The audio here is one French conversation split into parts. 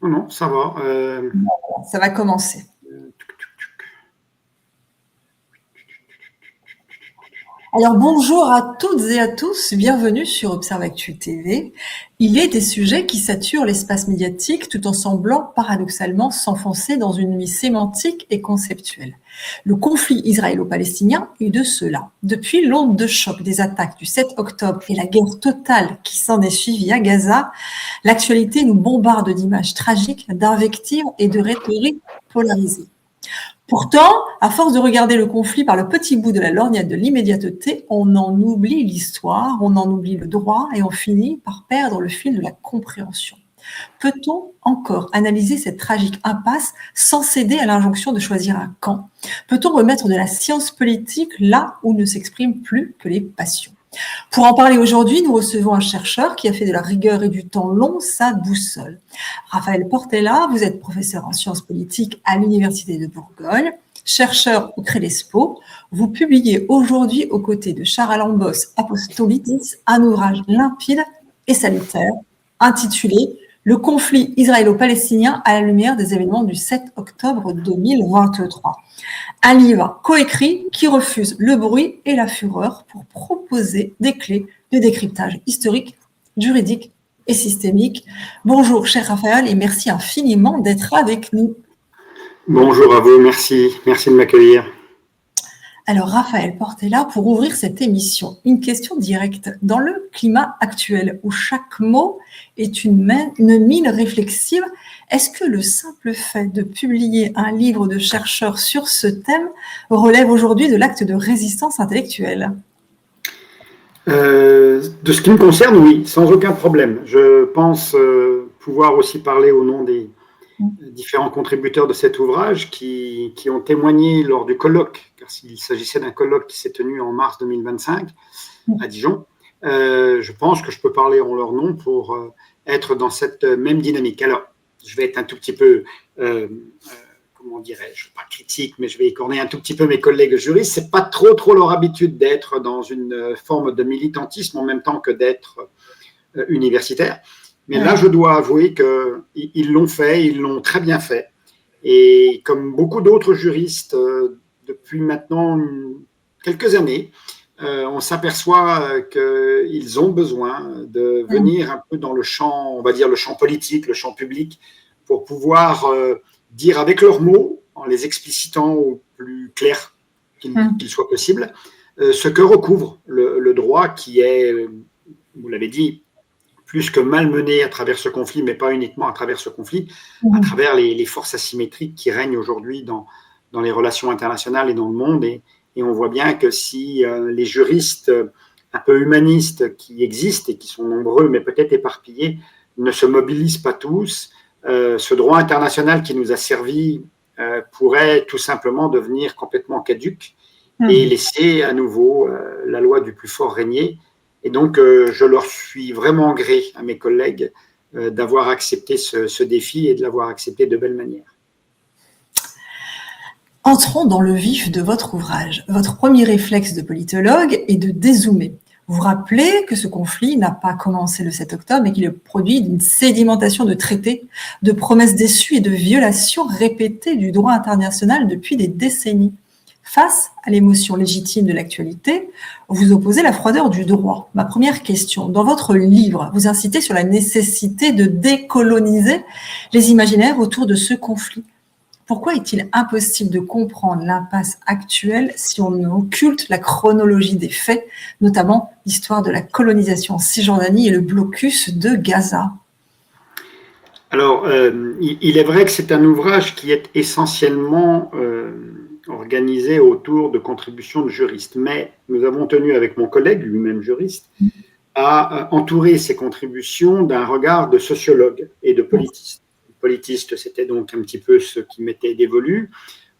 Non, non, ça va. Ça va commencer. Alors bonjour à toutes et à tous, bienvenue sur Observe Actu TV. Il est des sujets qui saturent l'espace médiatique tout en semblant paradoxalement s'enfoncer dans une nuit sémantique et conceptuelle. Le conflit israélo-palestinien est de cela. Depuis l'onde de choc des attaques du 7 octobre et la guerre totale qui s'en est suivie à Gaza, l'actualité nous bombarde d'images tragiques, d'invectives et de rhétorique polarisée. Pourtant, à force de regarder le conflit par le petit bout de la lorgnette de l'immédiateté, on en oublie l'histoire, on en oublie le droit et on finit par perdre le fil de la compréhension. Peut-on encore analyser cette tragique impasse sans céder à l'injonction de choisir un camp? Peut-on remettre de la science politique là où ne s'expriment plus que les passions? Pour en parler aujourd'hui, nous recevons un chercheur qui a fait de la rigueur et du temps long sa boussole. Raphaël Portella, vous êtes professeur en sciences politiques à l'Université de Bourgogne, chercheur au CREDESPO. Vous publiez aujourd'hui aux côtés de Charles Lambos Apostolitis un ouvrage limpide et salutaire intitulé « Le conflit israélo-palestinien à la lumière des événements du 7 octobre 2023 ». Un livre coécrit qui refuse le bruit et la fureur pour proposer des clés de décryptage historique, juridique et systémique. Bonjour, cher Raphaël, et merci infiniment d'être avec nous. Bonjour à vous, merci de m'accueillir. Alors, Raphaël Portella, pour ouvrir cette émission, une question directe. Dans le climat actuel où chaque mot est une mine réflexive, est-ce que le simple fait de publier un livre de chercheurs sur ce thème relève aujourd'hui de l'acte de résistance intellectuelle ? De ce qui me concerne, oui, sans aucun problème. Je pense pouvoir aussi parler au nom des différents contributeurs de cet ouvrage qui ont témoigné lors du colloque, car s'il s'agissait d'un colloque qui s'est tenu en mars 2025 à Dijon. Je pense que je peux parler en leur nom pour être dans cette même dynamique. Alors, je vais être un tout petit peu, comment dirais-je, pas critique, mais je vais écorner un tout petit peu mes collègues juristes. C'est pas trop leur habitude d'être dans une forme de militantisme en même temps que d'être universitaire. Mais là, je dois avouer qu'ils l'ont fait, ils l'ont très bien fait. Et comme beaucoup d'autres juristes, depuis maintenant quelques années, on s'aperçoit qu'ils ont besoin de venir un peu dans le champ, on va dire le champ politique, le champ public, pour pouvoir dire avec leurs mots, en les explicitant au plus clair qu'il soit possible, ce que recouvre le droit qui est, vous l'avez dit, plus que malmené à travers ce conflit, mais pas uniquement à travers ce conflit, à travers les forces asymétriques qui règnent aujourd'hui dans les relations internationales et dans le monde. Et on voit bien que si les juristes un peu humanistes qui existent et qui sont nombreux, mais peut-être éparpillés, ne se mobilisent pas tous, ce droit international qui nous a servi pourrait tout simplement devenir complètement caduc et laisser à nouveau la loi du plus fort régner. Et donc, je leur suis vraiment gré à mes collègues d'avoir accepté ce défi et de l'avoir accepté de belle manière. Entrons dans le vif de votre ouvrage. Votre premier réflexe de politologue est de dézoomer. Vous rappelez que ce conflit n'a pas commencé le 7 octobre, mais qu'il est produit d'une sédimentation de traités, de promesses déçues et de violations répétées du droit international depuis des décennies. Face à l'émotion légitime de l'actualité, vous opposez la froideur du droit. Ma première question, dans votre livre, vous incitez sur la nécessité de décoloniser les imaginaires autour de ce conflit. Pourquoi est-il impossible de comprendre l'impasse actuelle si on occulte la chronologie des faits, notamment l'histoire de la colonisation en Cisjordanie et le blocus de Gaza ? Alors, il est vrai que c'est un ouvrage qui est essentiellement organisé autour de contributions de juristes, mais nous avons tenu avec mon collègue, lui-même juriste, à entourer ces contributions d'un regard de sociologue et de politiste. Politiste, c'était donc un petit peu ce qui m'était dévolu,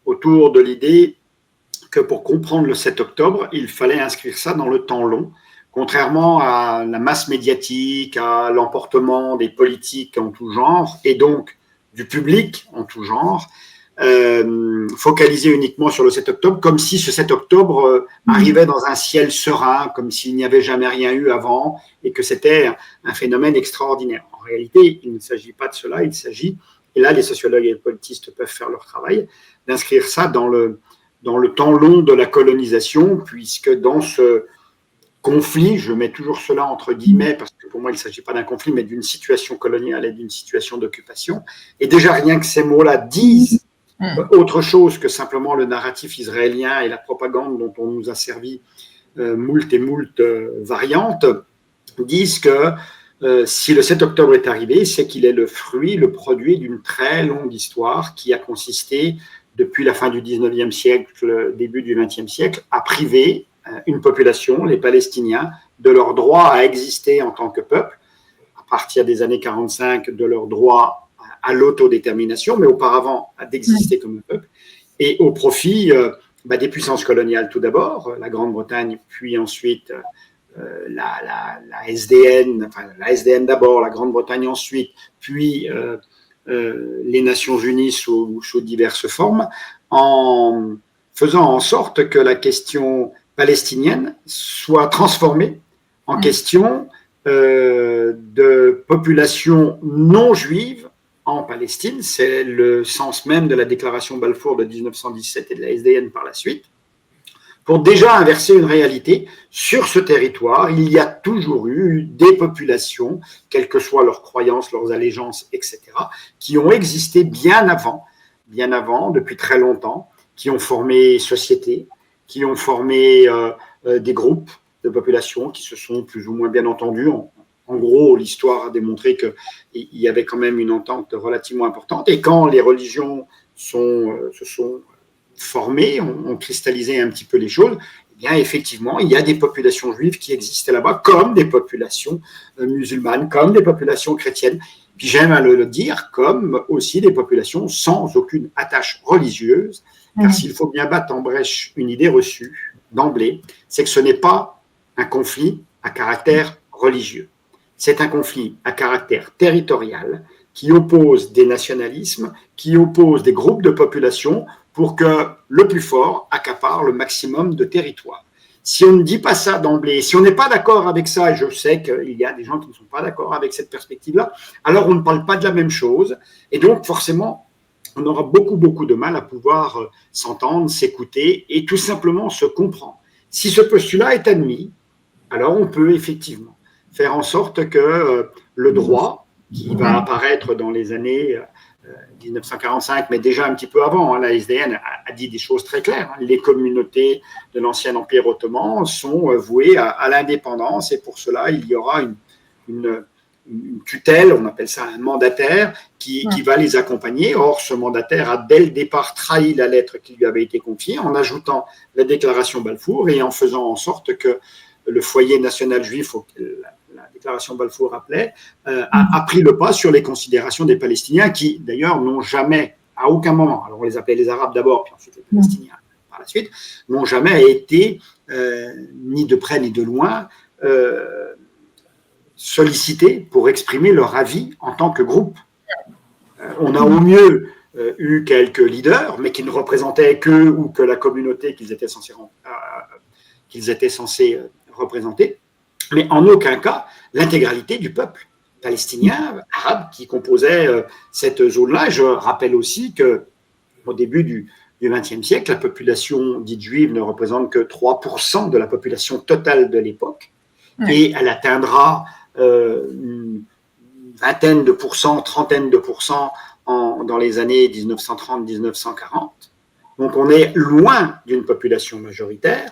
autour de l'idée que pour comprendre le 7 octobre, il fallait inscrire ça dans le temps long, contrairement à la masse médiatique, à l'emportement des politiques en tout genre, et donc du public en tout genre. focalisé uniquement sur le 7 octobre, comme si ce 7 octobre arrivait dans un ciel serein, comme s'il n'y avait jamais rien eu avant et que c'était un phénomène extraordinaire. En réalité, il ne s'agit pas de cela, il s'agit, et là les sociologues et les politistes peuvent faire leur travail, d'inscrire ça dans le temps long de la colonisation, puisque dans ce conflit, je mets toujours cela entre guillemets, parce que pour moi il ne s'agit pas d'un conflit, mais d'une situation coloniale et d'une situation d'occupation, et déjà rien que ces mots-là disent autre chose que simplement le narratif israélien et la propagande dont on nous a servi moult et moult variantes, disent que si le 7 octobre est arrivé, c'est qu'il est le fruit, le produit d'une très longue histoire qui a consisté, depuis la fin du 19e siècle, début du 20e siècle, à priver une population, les Palestiniens, de leur droit à exister en tant que peuple, à partir des années 45, de leur droit à l'autodétermination, mais auparavant d'exister comme un peuple, et au profit des puissances coloniales tout d'abord, la Grande-Bretagne, puis ensuite la SDN, enfin la SDN d'abord, la Grande-Bretagne ensuite, puis les Nations Unies sous diverses formes, en faisant en sorte que la question palestinienne soit transformée en question de population non juive en Palestine. C'est le sens même de la déclaration Balfour de 1917 et de la SDN par la suite, pour déjà inverser une réalité. Sur ce territoire, il y a toujours eu des populations, quelles que soient leurs croyances, leurs allégeances, etc., qui ont existé bien avant, depuis très longtemps, qui ont formé société, qui ont formé des groupes de populations qui se sont plus ou moins bien entendus. En gros, l'histoire a démontré qu'il y avait quand même une entente relativement importante. Et quand les religions se sont formées, ont cristallisé un petit peu les choses, eh bien, effectivement, il y a des populations juives qui existaient là-bas, comme des populations musulmanes, comme des populations chrétiennes. Puis j'aime à le dire, comme aussi des populations sans aucune attache religieuse, car s'il faut bien battre en brèche une idée reçue d'emblée, c'est que ce n'est pas un conflit à caractère religieux. C'est un conflit à caractère territorial qui oppose des nationalismes, qui oppose des groupes de population pour que le plus fort accapare le maximum de territoire. Si on ne dit pas ça d'emblée, si on n'est pas d'accord avec ça, et je sais qu'il y a des gens qui ne sont pas d'accord avec cette perspective-là, alors on ne parle pas de la même chose, et donc forcément, on aura beaucoup de mal à pouvoir s'entendre, s'écouter et tout simplement se comprendre. Si ce postulat est admis, alors on peut effectivement faire en sorte que le droit, qui va apparaître dans les années 1945, mais déjà un petit peu avant, la SDN a dit des choses très claires. Les communautés de l'ancien Empire ottoman sont vouées à l'indépendance, et pour cela, il y aura une tutelle, on appelle ça un mandataire, qui va les accompagner. Or, ce mandataire a dès le départ trahi la lettre qui lui avait été confiée en ajoutant la déclaration Balfour et en faisant en sorte que le foyer national juif, la déclaration Balfour appelait, a pris le pas sur les considérations des Palestiniens qui, d'ailleurs, n'ont jamais, à aucun moment, alors on les appelait les Arabes d'abord, puis ensuite les Palestiniens par la suite, n'ont jamais été, ni de près ni de loin, sollicités pour exprimer leur avis en tant que groupe. On a au mieux eu quelques leaders, mais qui ne représentaient qu'eux ou que la communauté qu'ils étaient censés représenter, mais en aucun cas l'intégralité du peuple palestinien, arabe, qui composait cette zone-là. Je rappelle aussi qu'au début du XXe siècle, la population dite juive ne représente que 3% de la population totale de l'époque, et elle atteindra une vingtaine de pourcents, trentaine de pourcents dans les années 1930-1940. Donc on est loin d'une population majoritaire.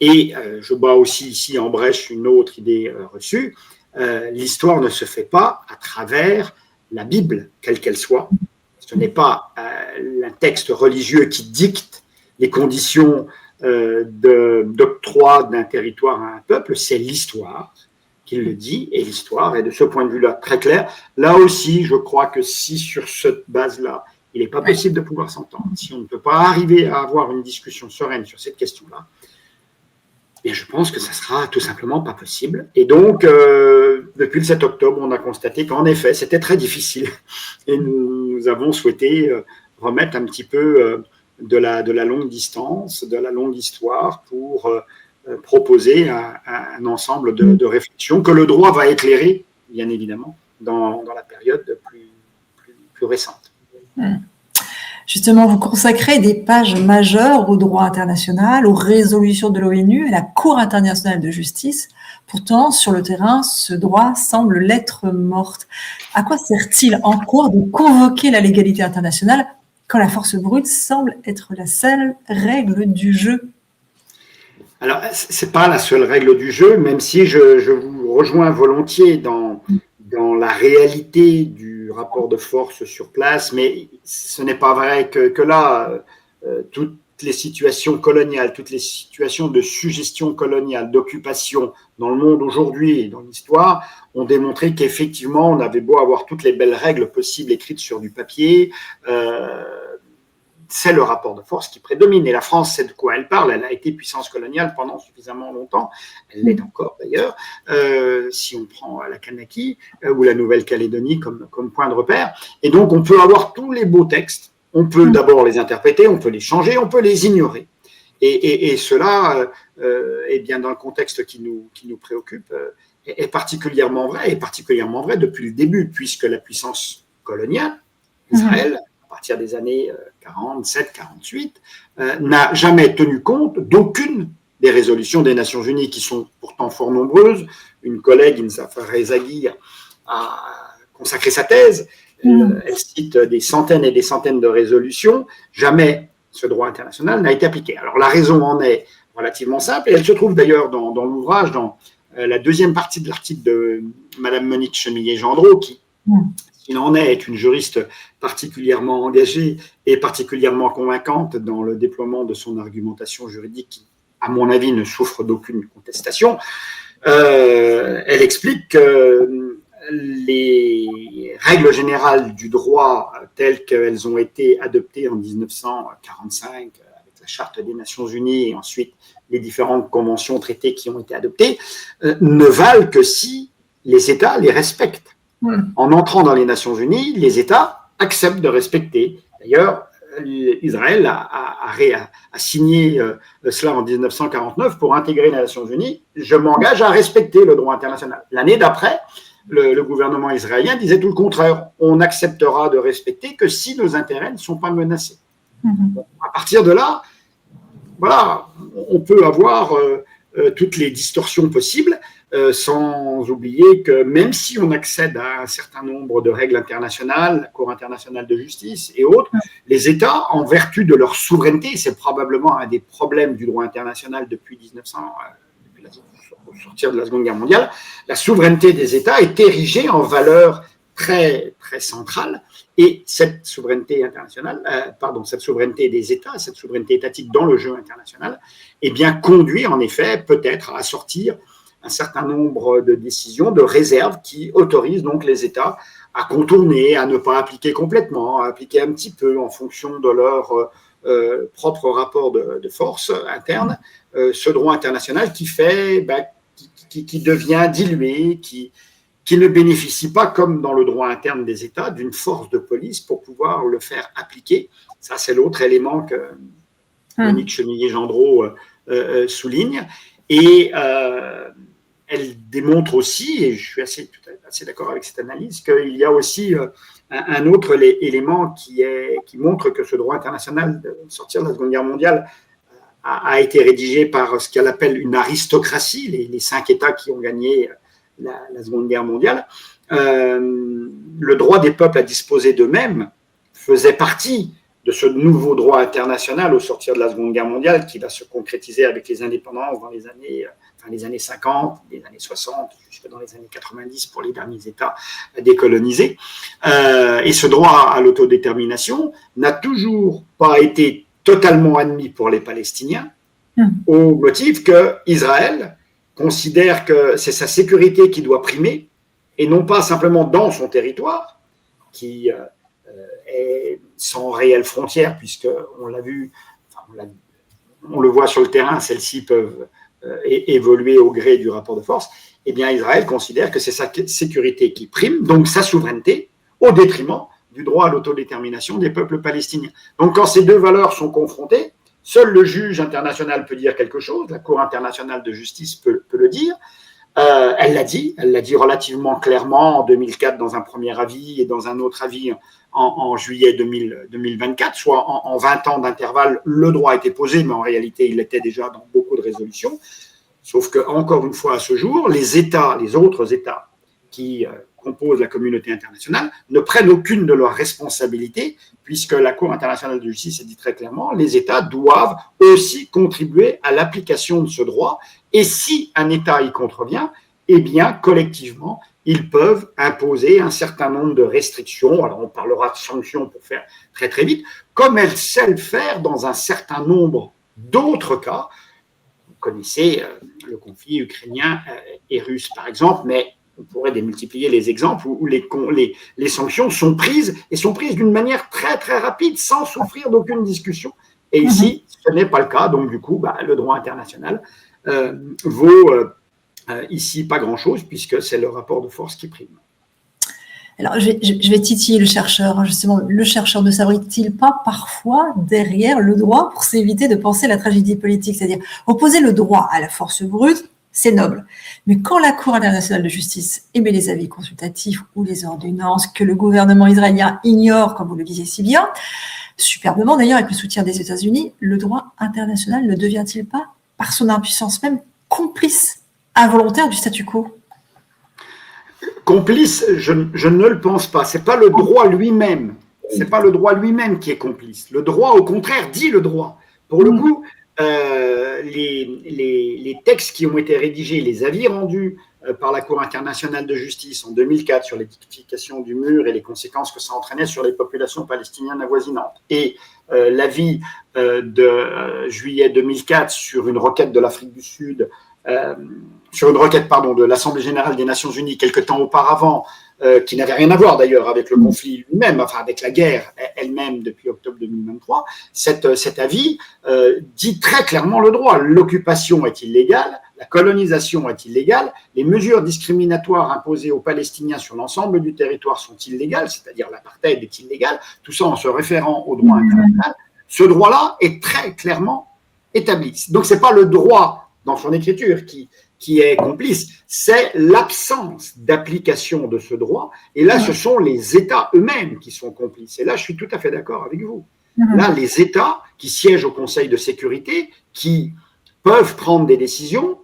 Et je bats aussi ici en brèche une autre idée reçue. L'histoire ne se fait pas à travers la Bible, quelle qu'elle soit. Ce n'est pas un texte religieux qui dicte les conditions d'octroi d'un territoire à un peuple, c'est l'histoire qui le dit, et l'histoire est de ce point de vue-là très claire. Là aussi, je crois que si sur cette base-là, il n'est pas possible de pouvoir s'entendre, si on ne peut pas arriver à avoir une discussion sereine sur cette question-là, et je pense que ça sera tout simplement pas possible. Et donc, depuis le 7 octobre, on a constaté qu'en effet, c'était très difficile. Et nous avons souhaité remettre un petit peu de la longue distance, de la longue histoire pour proposer un ensemble de réflexions que le droit va éclairer, bien évidemment, dans la période plus récente. Justement, vous consacrez des pages majeures au droit international, aux résolutions de l'ONU, à la Cour internationale de justice. Pourtant, sur le terrain, ce droit semble lettre morte. À quoi sert-il encore de convoquer la légalité internationale quand la force brute semble être la seule règle du jeu? Alors, ce n'est pas la seule règle du jeu, même si je vous rejoins volontiers dans la réalité du rapport de force sur place, mais ce n'est pas vrai que là, toutes les situations coloniales, toutes les situations de suggestion coloniale, d'occupation dans le monde aujourd'hui et dans l'histoire ont démontré qu'effectivement, on avait beau avoir toutes les belles règles possibles écrites sur du papier, c'est le rapport de force qui prédomine. Et la France, c'est de quoi elle parle. Elle a été puissance coloniale pendant suffisamment longtemps. Elle l'est encore d'ailleurs, si on prend la Kanaki ou la Nouvelle-Calédonie comme point de repère. Et donc, on peut avoir tous les beaux textes. On peut d'abord les interpréter, on peut les changer, on peut les ignorer. Et cela, eh bien, dans le contexte qui nous préoccupe, est particulièrement vrai depuis le début, puisque la puissance coloniale, Israël, à partir des années 47-48, n'a jamais tenu compte d'aucune des résolutions des Nations Unies, qui sont pourtant fort nombreuses. Une collègue, Insafa Rezaghi, a consacré sa thèse. Elle cite des centaines et des centaines de résolutions. Jamais ce droit international n'a été appliqué. Alors la raison en est relativement simple, et elle se trouve d'ailleurs dans l'ouvrage, dans la deuxième partie de l'article de Madame Monique Chemillé-Gendreau, qui il en est une juriste particulièrement engagée et particulièrement convaincante dans le déploiement de son argumentation juridique qui, à mon avis, ne souffre d'aucune contestation. Elle explique que les règles générales du droit telles qu'elles ont été adoptées en 1945 avec la Charte des Nations Unies et ensuite les différentes conventions, traités qui ont été adoptés, ne valent que si les États les respectent. En entrant dans les Nations Unies, les États acceptent de respecter. D'ailleurs, Israël a signé cela en 1949 pour intégrer les Nations Unies. Je m'engage à respecter le droit international. L'année d'après, le gouvernement israélien disait tout le contraire. On n'acceptera de respecter que si nos intérêts ne sont pas menacés. Bon, à partir de là, voilà, on peut avoir toutes les distorsions possibles. Sans oublier que même si on accède à un certain nombre de règles internationales, la Cour internationale de justice et autres, les États, en vertu de leur souveraineté, c'est probablement un des problèmes du droit international depuis 1900, depuis sortir de la Seconde Guerre mondiale, la souveraineté des États est érigée en valeur très, très centrale, et cette souveraineté internationale, cette souveraineté des États, cette souveraineté étatique dans le jeu international, eh bien, conduit en effet peut-être à sortir un certain nombre de décisions, de réserves qui autorisent donc les États à contourner, à ne pas appliquer complètement, à appliquer un petit peu en fonction de leur propre rapport de force interne, ce droit international qui fait, qui devient dilué, qui ne bénéficie pas, comme dans le droit interne des États, d'une force de police pour pouvoir le faire appliquer. Ça, c'est l'autre élément que Monique Chemillé-Gendreau souligne. Et elle démontre aussi, et je suis assez d'accord avec cette analyse, qu'il y a aussi un autre élément qui montre que ce droit international de sortir de la Seconde Guerre mondiale a été rédigé par ce qu'elle appelle une aristocratie, les 5 États qui ont gagné la Seconde Guerre mondiale. Le droit des peuples à disposer d'eux-mêmes faisait partie de ce nouveau droit international au sortir de la Seconde Guerre mondiale qui va se concrétiser avec les indépendances dans les années 50, les années 60, jusque dans les années 90 pour les derniers États décolonisés. Et ce droit à l'autodétermination n'a toujours pas été totalement admis pour les Palestiniens, au motif que Israël considère que c'est sa sécurité qui doit primer, et non pas simplement dans son territoire, qui est sans réelle frontière, puisqu'on l'a vu, on le voit sur le terrain, celles-ci peuvent évoluer au gré du rapport de force. Eh bien, Israël considère que c'est sa sécurité qui prime, donc sa souveraineté, au détriment du droit à l'autodétermination des peuples palestiniens. Donc quand ces deux valeurs sont confrontées, seul le juge international peut dire quelque chose, la Cour internationale de justice peut le dire. Elle l'a dit relativement clairement en 2004 dans un premier avis et dans un autre avis en juillet 2024, soit en 20 ans d'intervalle, le droit a été posé, mais en réalité, il était déjà dans beaucoup de résolutions. Sauf que, encore une fois, à ce jour, les autres États qui composent la communauté internationale ne prennent aucune de leurs responsabilités, puisque la Cour internationale de justice a dit très clairement, les États doivent aussi contribuer à l'application de ce droit, et si un État y contrevient, eh bien, collectivement, ils peuvent imposer un certain nombre de restrictions. Alors, on parlera de sanctions pour faire très, très vite, comme elles savent le faire dans un certain nombre d'autres cas. Vous connaissez le conflit ukrainien et russe, par exemple, mais on pourrait démultiplier les exemples où les sanctions sont prises et sont prises d'une manière très, très rapide, sans souffrir d'aucune discussion. Et ici, ce n'est pas le cas. Donc, du coup, le droit international vaut ici pas grand-chose, puisque c'est le rapport de force qui prime. Alors, je vais titiller le chercheur. Justement, le chercheur ne s'abrite-t-il pas parfois derrière le droit pour s'éviter de penser la tragédie politique? C'est-à-dire, opposer le droit à la force brute, c'est noble. Mais quand la Cour internationale de justice émet les avis consultatifs ou les ordonnances que le gouvernement israélien ignore, comme vous le disiez si bien, superbement d'ailleurs avec le soutien des États-Unis, le droit international ne devient-il pas, par son impuissance même, complice involontaire du statu quo? Complice, je ne le pense pas. C'est pas le droit lui-même. C'est pas le droit lui-même qui est complice. Le droit, au contraire, dit le droit. Pour le coup, les textes qui ont été rédigés, les avis rendus par la Cour internationale de justice en 2004 sur l'édification du mur et les conséquences que ça entraînait sur les populations palestiniennes avoisinantes, et l'avis de juillet 2004 sur une requête de l'Afrique du Sud, sur une requête de l'Assemblée générale des Nations unies quelque temps auparavant, qui n'avait rien à voir d'ailleurs avec le conflit lui-même, enfin avec la guerre elle-même depuis octobre 2023, cet avis dit très clairement le droit. L'occupation est illégale, la colonisation est illégale, les mesures discriminatoires imposées aux Palestiniens sur l'ensemble du territoire sont illégales, c'est-à-dire l'apartheid est illégal, tout ça en se référant au droit international. Ce droit-là est très clairement établi. Donc ce n'est pas le droit dans son écriture qui est complice, c'est l'absence d'application de ce droit. Et là, ce sont les États eux-mêmes qui sont complices. Et là, je suis tout à fait d'accord avec vous. Là, les États qui siègent au Conseil de sécurité, qui peuvent prendre des décisions,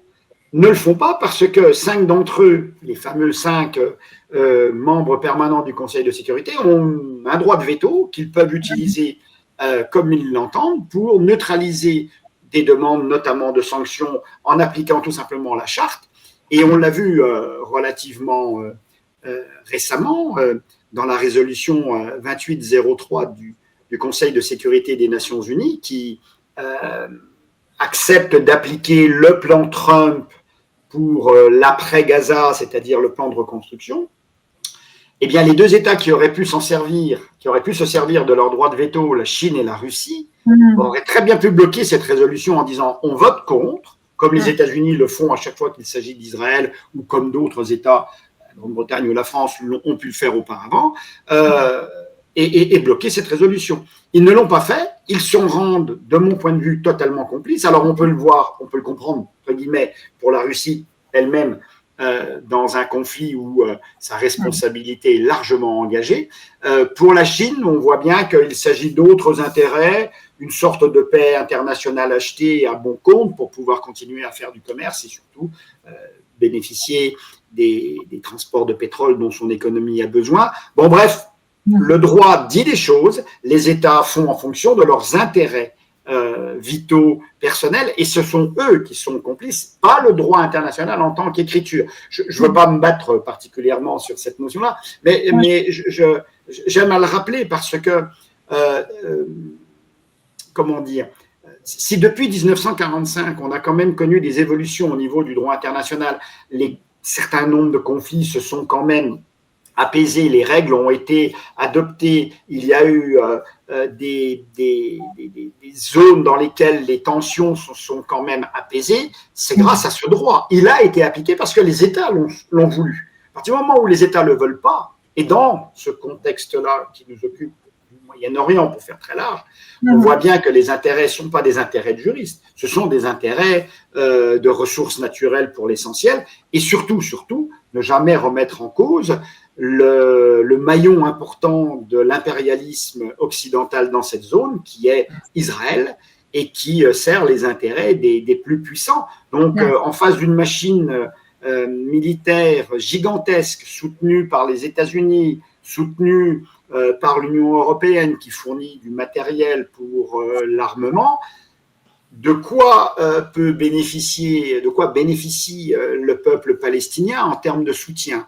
ne le font pas parce que 5 d'entre eux, les fameux 5 membres permanents du Conseil de sécurité, ont un droit de veto qu'ils peuvent utiliser comme ils l'entendent pour neutraliser des demandes notamment de sanctions en appliquant tout simplement la charte. Et on l'a vu relativement récemment dans la résolution 2803 du Conseil de sécurité des Nations unies qui accepte d'appliquer le plan Trump pour l'après-Gaza, c'est-à-dire le plan de reconstruction. Eh bien, les 2 États qui auraient pu se servir de leur droit de veto, la Chine et la Russie, auraient très bien pu bloquer cette résolution en disant on vote contre, comme les États-Unis le font à chaque fois qu'il s'agit d'Israël, ou comme d'autres États, la Grande-Bretagne ou la France, ont pu le faire auparavant, et bloquer cette résolution. Ils ne l'ont pas fait, ils s'en rendent, de mon point de vue, totalement complices. Alors on peut le voir, on peut le comprendre, entre guillemets, pour la Russie elle-même, dans un conflit où sa responsabilité est largement engagée. Pour la Chine, on voit bien qu'il s'agit d'autres intérêts, une sorte de paix internationale achetée à bon compte pour pouvoir continuer à faire du commerce et surtout bénéficier des transports de pétrole dont son économie a besoin. Bon, bref, le droit dit des choses, les États font en fonction de leurs intérêts vitaux personnels, et ce sont eux qui sont complices, pas le droit international en tant qu'écriture. Je ne veux pas me battre particulièrement sur cette notion-là, mais j'aime à le rappeler parce que, comment dire, si depuis 1945, on a quand même connu des évolutions au niveau du droit international, certains nombres de conflits se sont quand même apaisés, les règles ont été adoptées, il y a eu des zones dans lesquelles les tensions sont quand même apaisées, c'est grâce à ce droit. Il a été appliqué parce que les États l'ont voulu. À partir du moment où les États ne le veulent pas, Et dans ce contexte-là qui nous occupe du Moyen-Orient, pour faire très large, on voit bien que les intérêts ne sont pas des intérêts de juristes, ce sont des intérêts de ressources naturelles pour l'essentiel, et surtout, ne jamais remettre en cause le maillon important de l'impérialisme occidental dans cette zone, qui est Israël, et qui sert les intérêts des plus puissants. Donc, en face d'une machine militaire gigantesque, soutenue par les États-Unis, soutenue par l'Union européenne, qui fournit du matériel pour l'armement, de quoi bénéficie le peuple palestinien en termes de soutien?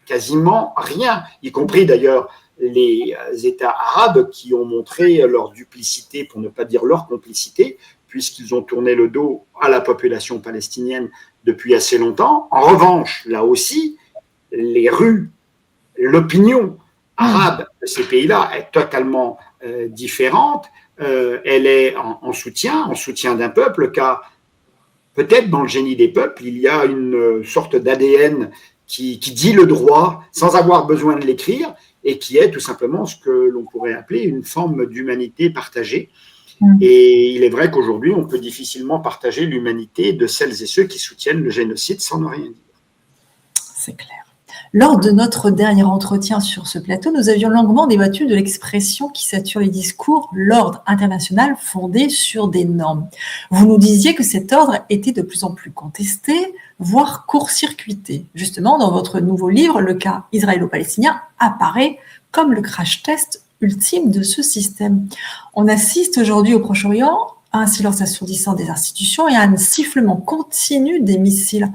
Quasiment rien, y compris d'ailleurs les États arabes qui ont montré leur duplicité, pour ne pas dire leur complicité, puisqu'ils ont tourné le dos à la population palestinienne depuis assez longtemps. En revanche, là aussi, les rues, l'opinion arabe de ces pays-là est totalement différente. Elle est en soutien d'un peuple, car peut-être dans le génie des peuples, il y a une sorte d'ADN qui dit le droit sans avoir besoin de l'écrire, et qui est tout simplement ce que l'on pourrait appeler une forme d'humanité partagée. Et il est vrai qu'aujourd'hui, on peut difficilement partager l'humanité de celles et ceux qui soutiennent le génocide sans ne rien dire. C'est clair. Lors de notre dernier entretien sur ce plateau, nous avions longuement débattu de l'expression qui sature les discours, l'ordre international fondé sur des normes. Vous nous disiez que cet ordre était de plus en plus contesté, voire court-circuité. Justement, dans votre nouveau livre, le cas israélo-palestinien apparaît comme le crash test ultime de ce système. On assiste aujourd'hui au Proche-Orient à un silence assourdissant des institutions et à un sifflement continu des missiles.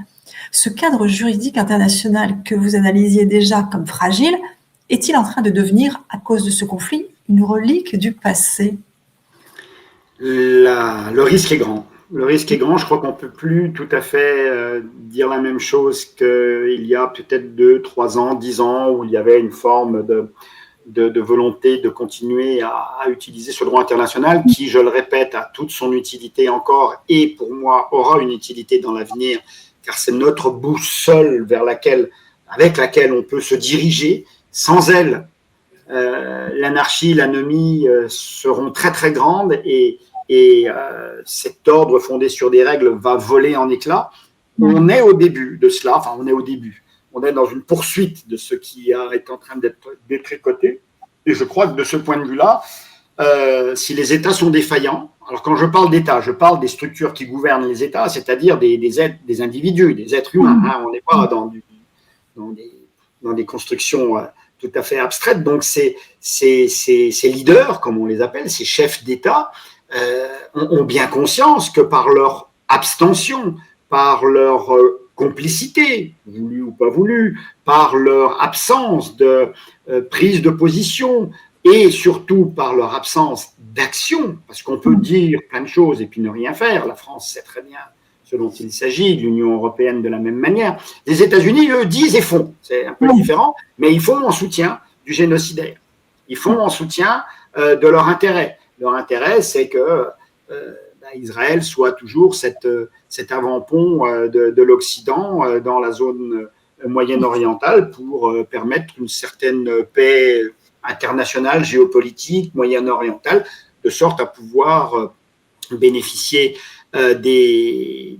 Ce cadre juridique international que vous analysiez déjà comme fragile, est-il en train de devenir, à cause de ce conflit, une relique du passé? Le risque est grand. Le risque est grand. Je crois qu'on ne peut plus tout à fait dire la même chose qu'il y a peut-être 2, 3 ans, 10 ans, où il y avait une forme de volonté de continuer à utiliser ce droit international qui, je le répète, a toute son utilité encore et pour moi aura une utilité dans l'avenir, car c'est notre boussole avec laquelle on peut se diriger. Sans elle, l'anarchie, l'anomie seront très très grandes et cet ordre fondé sur des règles va voler en éclats. On est au début de cela, on est dans une poursuite de ce qui est en train d'être détricoté. Et je crois que de ce point de vue-là, si les États sont défaillants, alors quand je parle d'État, je parle des structures qui gouvernent les États, c'est-à-dire des individus, des êtres humains. On n'est pas dans des constructions tout à fait abstraites. Donc ces leaders, comme on les appelle, ces chefs d'État, ont bien conscience que par leur abstention, par leur complicité, voulue ou pas voulue, par leur absence de prise de position, et surtout par leur absence d'action, parce qu'on peut dire plein de choses et puis ne rien faire. La France sait très bien ce dont il s'agit, l'Union européenne de la même manière. Les États-Unis, eux, disent et font. C'est un peu différent, mais ils font en soutien du génocidaire. Ils font en soutien de leur intérêt. Leur intérêt, c'est que Israël soit toujours cet avant-pont de l'Occident dans la zone moyen-orientale pour permettre une certaine paix internationale, géopolitique, moyen-orientale, de sorte à pouvoir bénéficier des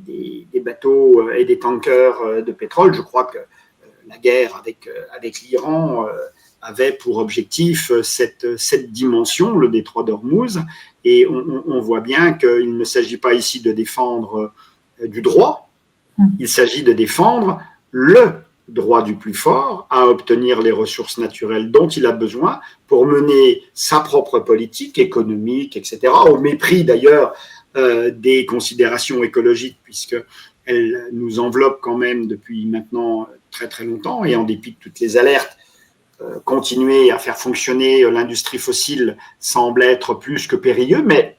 bateaux et des tankers de pétrole. Je crois que la guerre avec l'Iran avait pour objectif cette dimension, le détroit d'Ormuz, et on voit bien qu'il ne s'agit pas ici de défendre du droit, il s'agit de défendre le droit du plus fort à obtenir les ressources naturelles dont il a besoin pour mener sa propre politique économique, etc., au mépris d'ailleurs des considérations écologiques, puisqu'elles nous enveloppent quand même depuis maintenant très très longtemps, et en dépit de toutes les alertes, continuer à faire fonctionner l'industrie fossile semble être plus que périlleux, mais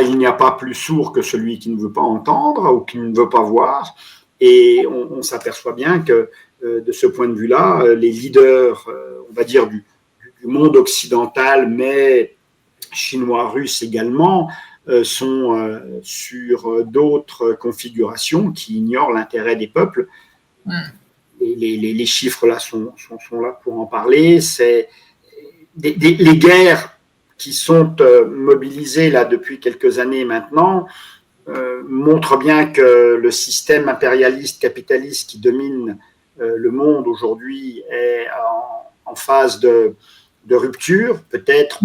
il n'y a pas plus sourd que celui qui ne veut pas entendre ou qui ne veut pas voir. Et on s'aperçoit bien que de ce point de vue-là, les leaders, on va dire, du monde occidental, mais chinois, russes également, sont sur d'autres configurations qui ignorent l'intérêt des peuples. les chiffres là sont là pour en parler. C'est les guerres qui sont mobilisées là depuis quelques années maintenant montrent bien que le système impérialiste capitaliste qui domine le monde aujourd'hui est en phase de rupture, peut-être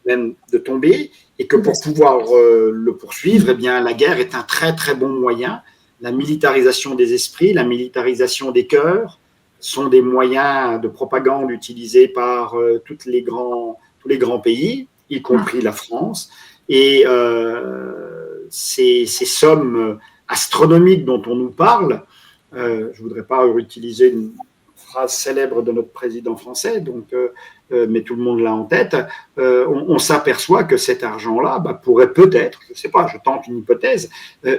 même de tomber, et que pour pouvoir le poursuivre, eh bien, la guerre est un très très bon moyen. La militarisation des esprits, la militarisation des cœurs sont des moyens de propagande utilisés par tous les grands pays, y compris la France. Et ces sommes astronomiques dont on nous parle, je ne voudrais pas utiliser une phrase célèbre de notre président français, mais tout le monde l'a en tête, on s'aperçoit que cet argent-là pourrait peut-être, je ne sais pas, je tente une hypothèse,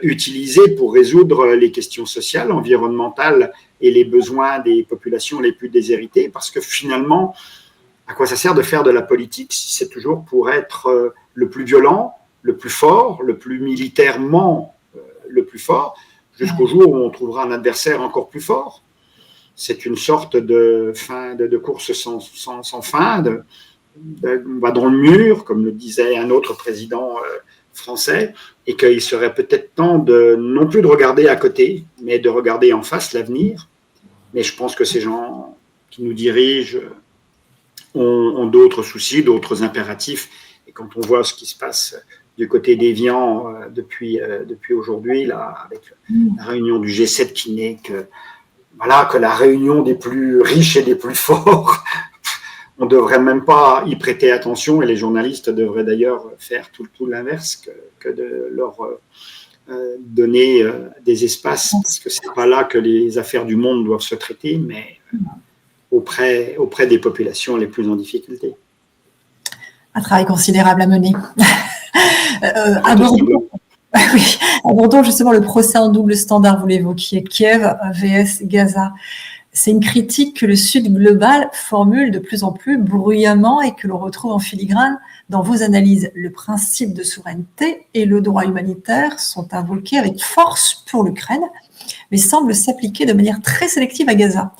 utilisé pour résoudre les questions sociales, environnementales et les besoins des populations les plus déshéritées, parce que finalement, à quoi ça sert de faire de la politique si c'est toujours pour être le plus violent, le plus fort, le plus militairement le plus fort, jusqu'au jour où on trouvera un adversaire encore plus fort. C'est une sorte de course sans fin, on va dans le mur, comme le disait un autre président français, et qu'il serait peut-être temps non plus de regarder à côté, mais de regarder en face l'avenir. Mais je pense que ces gens qui nous dirigent ont d'autres soucis, d'autres impératifs, et quand on voit ce qui se passe du côté d'Évian depuis aujourd'hui, là, avec la réunion du G7 qui n'est que la réunion des plus riches et des plus forts, on ne devrait même pas y prêter attention, et les journalistes devraient d'ailleurs faire tout l'inverse que de leur donner des espaces, parce que ce n'est pas là que les affaires du monde doivent se traiter, mais auprès des populations les plus en difficulté. Un travail considérable à mener. Abordons justement le procès en double standard, vous l'évoquiez, Kiev vs Gaza. C'est une critique que le Sud global formule de plus en plus bruyamment et que l'on retrouve en filigrane dans vos analyses. Le principe de souveraineté et le droit humanitaire sont invoqués avec force pour l'Ukraine, mais semblent s'appliquer de manière très sélective à Gaza.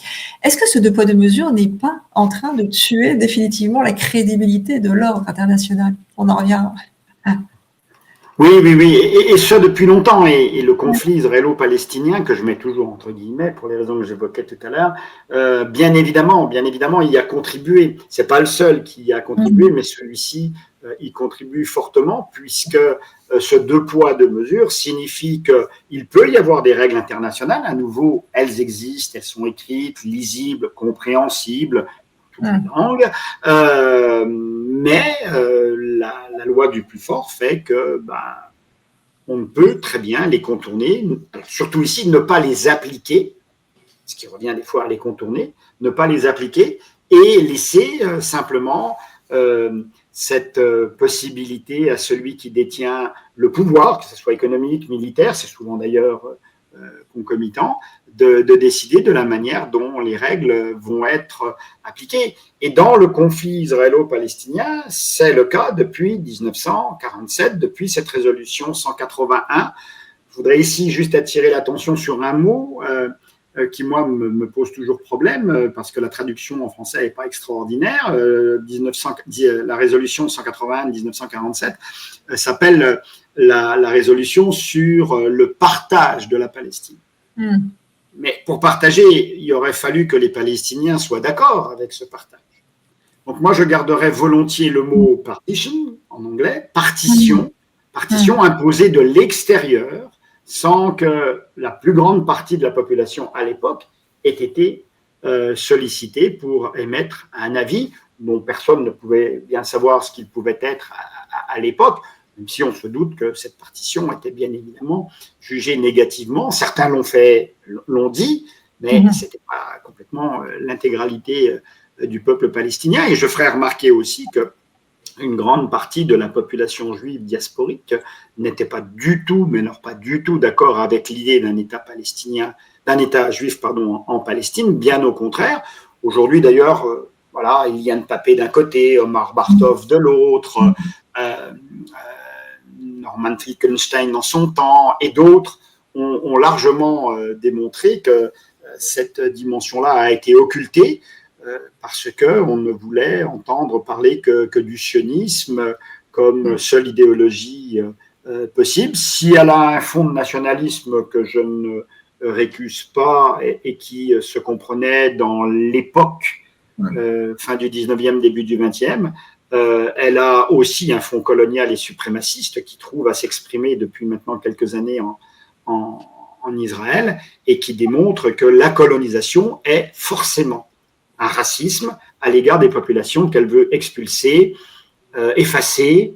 Est-ce que ce deux poids deux mesures n'est pas en train de tuer définitivement la crédibilité de l'ordre international? On en revient. Oui, et ça depuis longtemps. Et le conflit israélo-palestinien, que je mets toujours entre guillemets pour les raisons que j'évoquais tout à l'heure, bien évidemment, il y a contribué. C'est pas le seul qui y a contribué, mais celui-ci y contribue fortement, puisque ce deux poids deux mesures signifie qu'il peut y avoir des règles internationales. À nouveau, elles existent, elles sont écrites, lisibles, compréhensibles, toutes les langues, mais la loi du plus fort fait que on peut très bien les contourner, surtout ici, ne pas les appliquer, ce qui revient des fois à les contourner, ne pas les appliquer et laisser simplement cette possibilité à celui qui détient le pouvoir, que ce soit économique, militaire, c'est souvent d'ailleurs concomitant, de décider de la manière dont les règles vont être appliquées. Et dans le conflit israélo-palestinien, c'est le cas depuis 1947, depuis cette résolution 181. Je voudrais ici juste attirer l'attention sur un mot qui, moi, me pose toujours problème, parce que la traduction en français n'est pas extraordinaire. La résolution 181 de 1947 s'appelle la résolution sur le partage de la Palestine. Mais pour partager, il aurait fallu que les Palestiniens soient d'accord avec ce partage. Donc moi, je garderais volontiers le mot partition, en anglais, partition imposée de l'extérieur, sans que la plus grande partie de la population à l'époque ait été sollicitée pour émettre un avis dont personne ne pouvait bien savoir ce qu'il pouvait être à l'époque, même si on se doute que cette partition était bien évidemment jugée négativement. Certains l'ont dit, mais ce n'était pas complètement l'intégralité du peuple palestinien. Et je ferai remarquer aussi qu'une grande partie de la population juive diasporique n'était pas du tout, mais alors pas du tout d'accord avec l'idée d'un État palestinien, d'un État juif, en Palestine, bien au contraire. Aujourd'hui, d'ailleurs, Ilian Pappé d'un côté, Omar Bartov de l'autre, Norman Finkelstein dans son temps et d'autres ont largement démontré que cette dimension-là a été occultée parce qu'on ne voulait entendre parler que du sionisme comme seule idéologie possible. Si elle a un fond de nationalisme que je ne récuse pas et qui se comprenait dans l'époque fin du 19e, début du 20e, elle a aussi un fond colonial et suprémaciste qui trouve à s'exprimer depuis maintenant quelques années en Israël et qui démontre que la colonisation est forcément un racisme à l'égard des populations qu'elle veut expulser, effacer,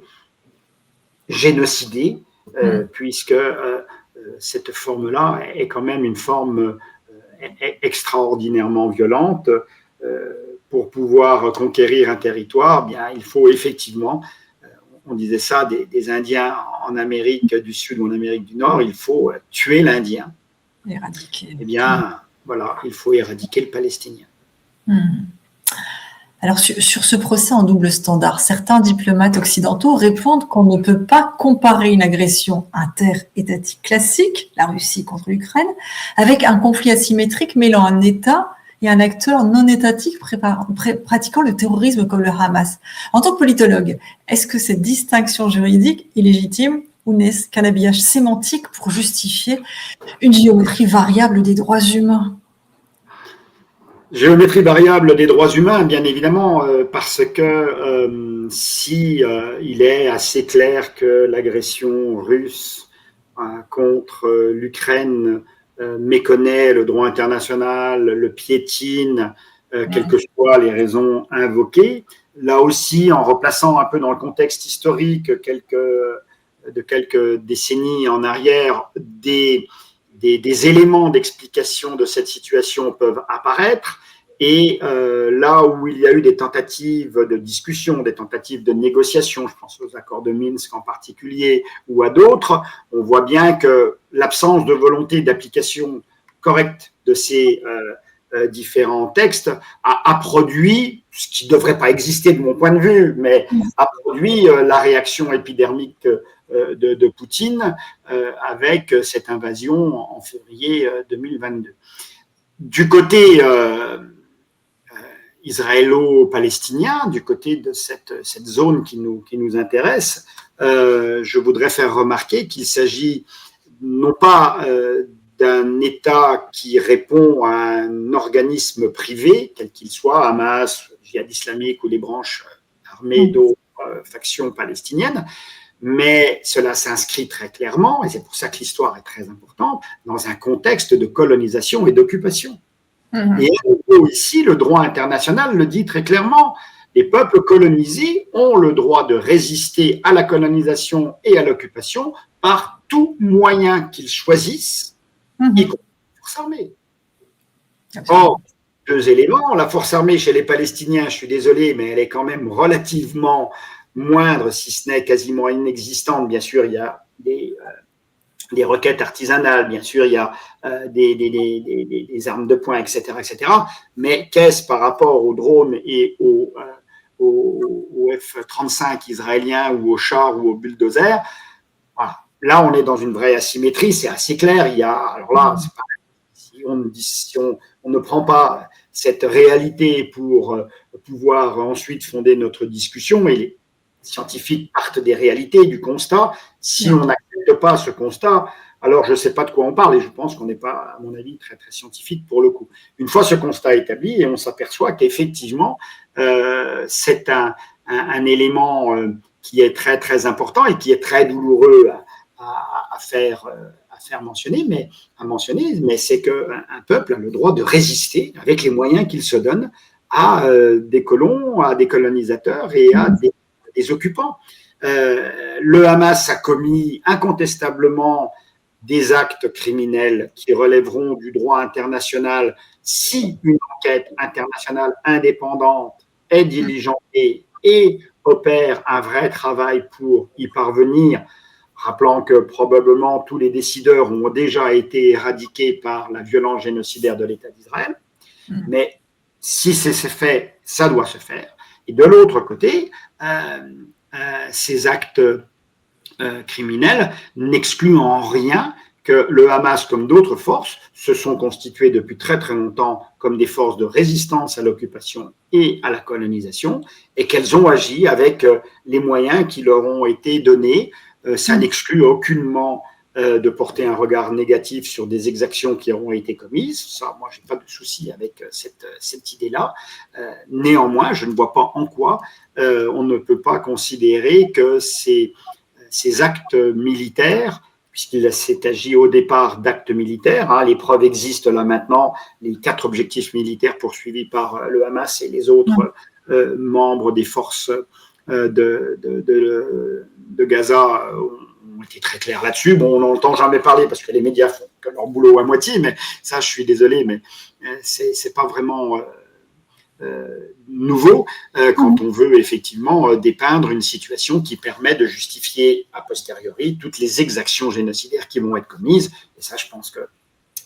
génocider, puisque cette forme-là est quand même une forme extraordinairement violente. Pour pouvoir conquérir un territoire, bien, il faut effectivement, on disait ça des Indiens en Amérique du Sud ou en Amérique du Nord, il faut tuer l'Indien. Éradiquer. Eh bien, voilà, il faut éradiquer le Palestinien. Alors, sur ce procès en double standard, certains diplomates occidentaux répondent qu'on ne peut pas comparer une agression interétatique classique, la Russie contre l'Ukraine, avec un conflit asymétrique mêlant un État et un acteur non étatique pratiquant le terrorisme comme le Hamas. En tant que politologue, est-ce que cette distinction juridique est légitime ou n'est-ce qu'un habillage sémantique pour justifier une géométrie variable des droits humains ? Géométrie variable des droits humains, bien évidemment, parce que si il est assez clair que l'agression russe contre l'Ukraine méconnaît le droit international, le piétine, quelles que soient les raisons invoquées. Là aussi, en replaçant un peu dans le contexte historique de quelques décennies en arrière, des éléments d'explication de cette situation peuvent apparaître. Et là où il y a eu des tentatives de discussion, des tentatives de négociation, je pense aux accords de Minsk en particulier ou à d'autres, on voit bien que l'absence de volonté d'application correcte de ces différents textes a produit, ce qui ne devrait pas exister de mon point de vue, mais a produit la réaction épidermique de Poutine avec cette invasion en février 2022. Du côté israélo-palestinien, du côté de cette zone qui nous intéresse, je voudrais faire remarquer qu'il s'agit non pas d'un État qui répond à un organisme privé, quel qu'il soit, Hamas, Djihad islamique ou les branches armées d'autres factions palestiniennes, mais cela s'inscrit très clairement, et c'est pour ça que l'histoire est très importante, dans un contexte de colonisation et d'occupation. Et ici, le droit international le dit très clairement, les peuples colonisés ont le droit de résister à la colonisation et à l'occupation par tout moyen qu'ils choisissent, y compris la force armée. Or, deux éléments, la force armée chez les Palestiniens, je suis désolé, mais elle est quand même relativement moindre, si ce n'est quasiment inexistante. Bien sûr, il y a des requêtes artisanales, bien sûr, il y a des armes de poing, etc., etc. Mais qu'est-ce par rapport aux drones et aux F-35 israéliens ou aux chars ou aux bulldozers? Voilà. Là, on est dans une vraie asymétrie, c'est assez clair. Il y a, alors là, c'est pas, si on ne prend pas cette réalité pour pouvoir ensuite fonder notre discussion, et les scientifiques partent des réalités, du constat. Si on n'accepte pas ce constat, alors je ne sais pas de quoi on parle et je pense qu'on n'est pas, à mon avis, très, très scientifique pour le coup. Une fois ce constat établi, et on s'aperçoit qu'effectivement, c'est un élément qui est très, très important et qui est très douloureux à faire mentionner, mais c'est qu'un peuple a le droit de résister avec les moyens qu'il se donne à des colons, à des colonisateurs et à des occupants. Le Hamas a commis incontestablement des actes criminels qui relèveront du droit international si une enquête internationale indépendante est diligentée et opère un vrai travail pour y parvenir, rappelant que probablement tous les décideurs ont déjà été éradiqués par la violence génocidaire de l'État d'Israël. Mais si c'est fait, ça doit se faire. Et de l'autre côté, ces actes criminels n'excluent en rien que le Hamas, comme d'autres forces, se sont constituées depuis très très longtemps comme des forces de résistance à l'occupation et à la colonisation, et qu'elles ont agi avec les moyens qui leur ont été donnés. Ça n'exclut aucunement de porter un regard négatif sur des exactions qui auront été commises. Ça, moi, j'ai pas de souci avec cette idée-là. Néanmoins, je ne vois pas en quoi on ne peut pas considérer que ces actes militaires, puisqu'il s'est agi au départ d'actes militaires, hein, les preuves existent là maintenant, les 4 objectifs militaires poursuivis par le Hamas et les autres membres des forces de Gaza ont été très clairs là-dessus. Bon, on n'en entend jamais parler parce que les médias font que leur boulot à moitié, mais ça, je suis désolé, mais c'est pas vraiment nouveau quand on veut effectivement dépeindre une situation qui permet de justifier a posteriori toutes les exactions génocidaires qui vont être commises. Et ça, je pense que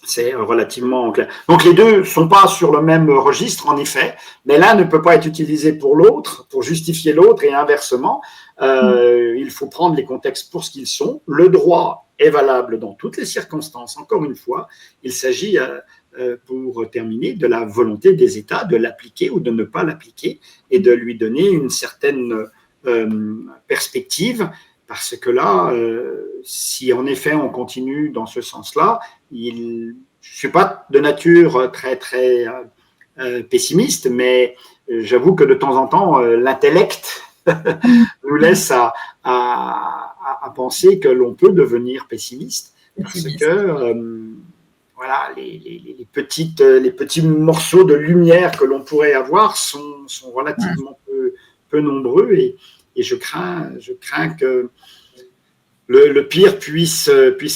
c'est relativement clair. Donc les deux ne sont pas sur le même registre, en effet, mais l'un ne peut pas être utilisé pour l'autre, pour justifier l'autre, et inversement. Il faut prendre les contextes pour ce qu'ils sont. Le droit est valable dans toutes les circonstances. Encore une fois, il s'agit, pour terminer, de la volonté des États de l'appliquer ou de ne pas l'appliquer et de lui donner une certaine perspective. Parce que là, si en effet on continue dans ce sens-là, je ne suis pas de nature très très pessimiste, mais j'avoue que de temps en temps, l'intellect nous laisse à penser que l'on peut devenir pessimiste, parce que voilà, les petits morceaux de lumière que l'on pourrait avoir sont relativement peu nombreux, et je crains que le pire puisse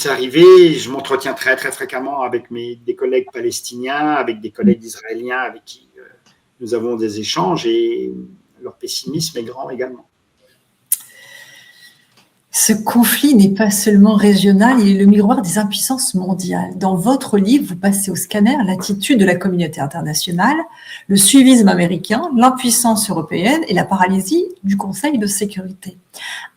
arriver. Je m'entretiens très très fréquemment avec des collègues palestiniens, avec des collègues israéliens avec qui nous avons des échanges, et leur pessimisme est grand également. Ce conflit n'est pas seulement régional, il est le miroir des impuissances mondiales. Dans votre livre, vous passez au scanner l'attitude de la communauté internationale, le suivisme américain, l'impuissance européenne et la paralysie du Conseil de sécurité.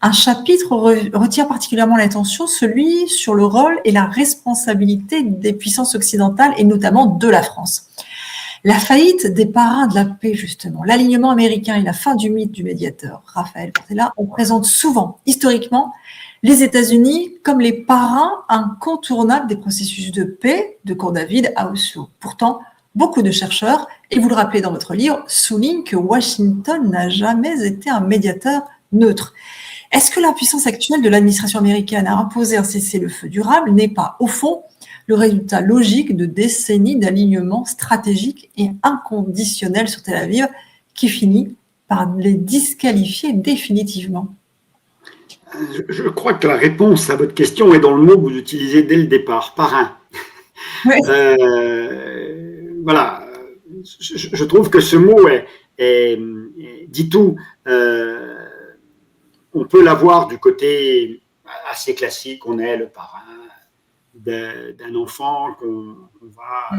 Un chapitre retient particulièrement l'attention, celui sur le rôle et la responsabilité des puissances occidentales et notamment de la France. La faillite des parrains de la paix, justement, l'alignement américain et la fin du mythe du médiateur, Raphaël Portella, on présente souvent, historiquement, les États-Unis comme les parrains incontournables des processus de paix de Camp David à Oslo. Pourtant, beaucoup de chercheurs, et vous le rappelez dans votre livre, soulignent que Washington n'a jamais été un médiateur neutre. Est-ce que l'impuissance actuelle de l'administration américaine à imposer un cessez-le-feu durable n'est pas, au fond, le résultat logique de décennies d'alignement stratégique et inconditionnel sur Tel Aviv qui finit par les disqualifier définitivement? Je crois que la réponse à votre question est dans le mot que vous utilisez dès le départ, parrain. Oui. Voilà, je trouve que ce mot dit tout. On peut l'avoir du côté assez classique, on est le parrain d'un enfant qu'on va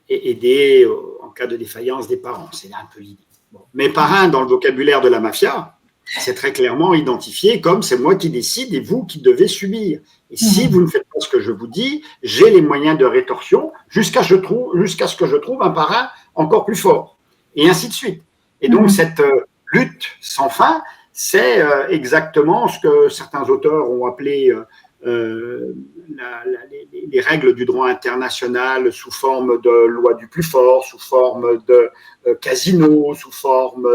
aider en cas de défaillance des parents. C'est un peu l'idée. Bon. Mais parrain, dans le vocabulaire de la mafia, c'est très clairement identifié comme c'est moi qui décide et vous qui devez subir. Et si vous ne faites pas ce que je vous dis, j'ai les moyens de rétorsion jusqu'à ce que je trouve un parrain encore plus fort. Et ainsi de suite. Et donc, cette lutte sans fin, c'est exactement ce que certains auteurs ont appelé les règles du droit international sous forme de loi du plus fort, sous forme de casino, sous forme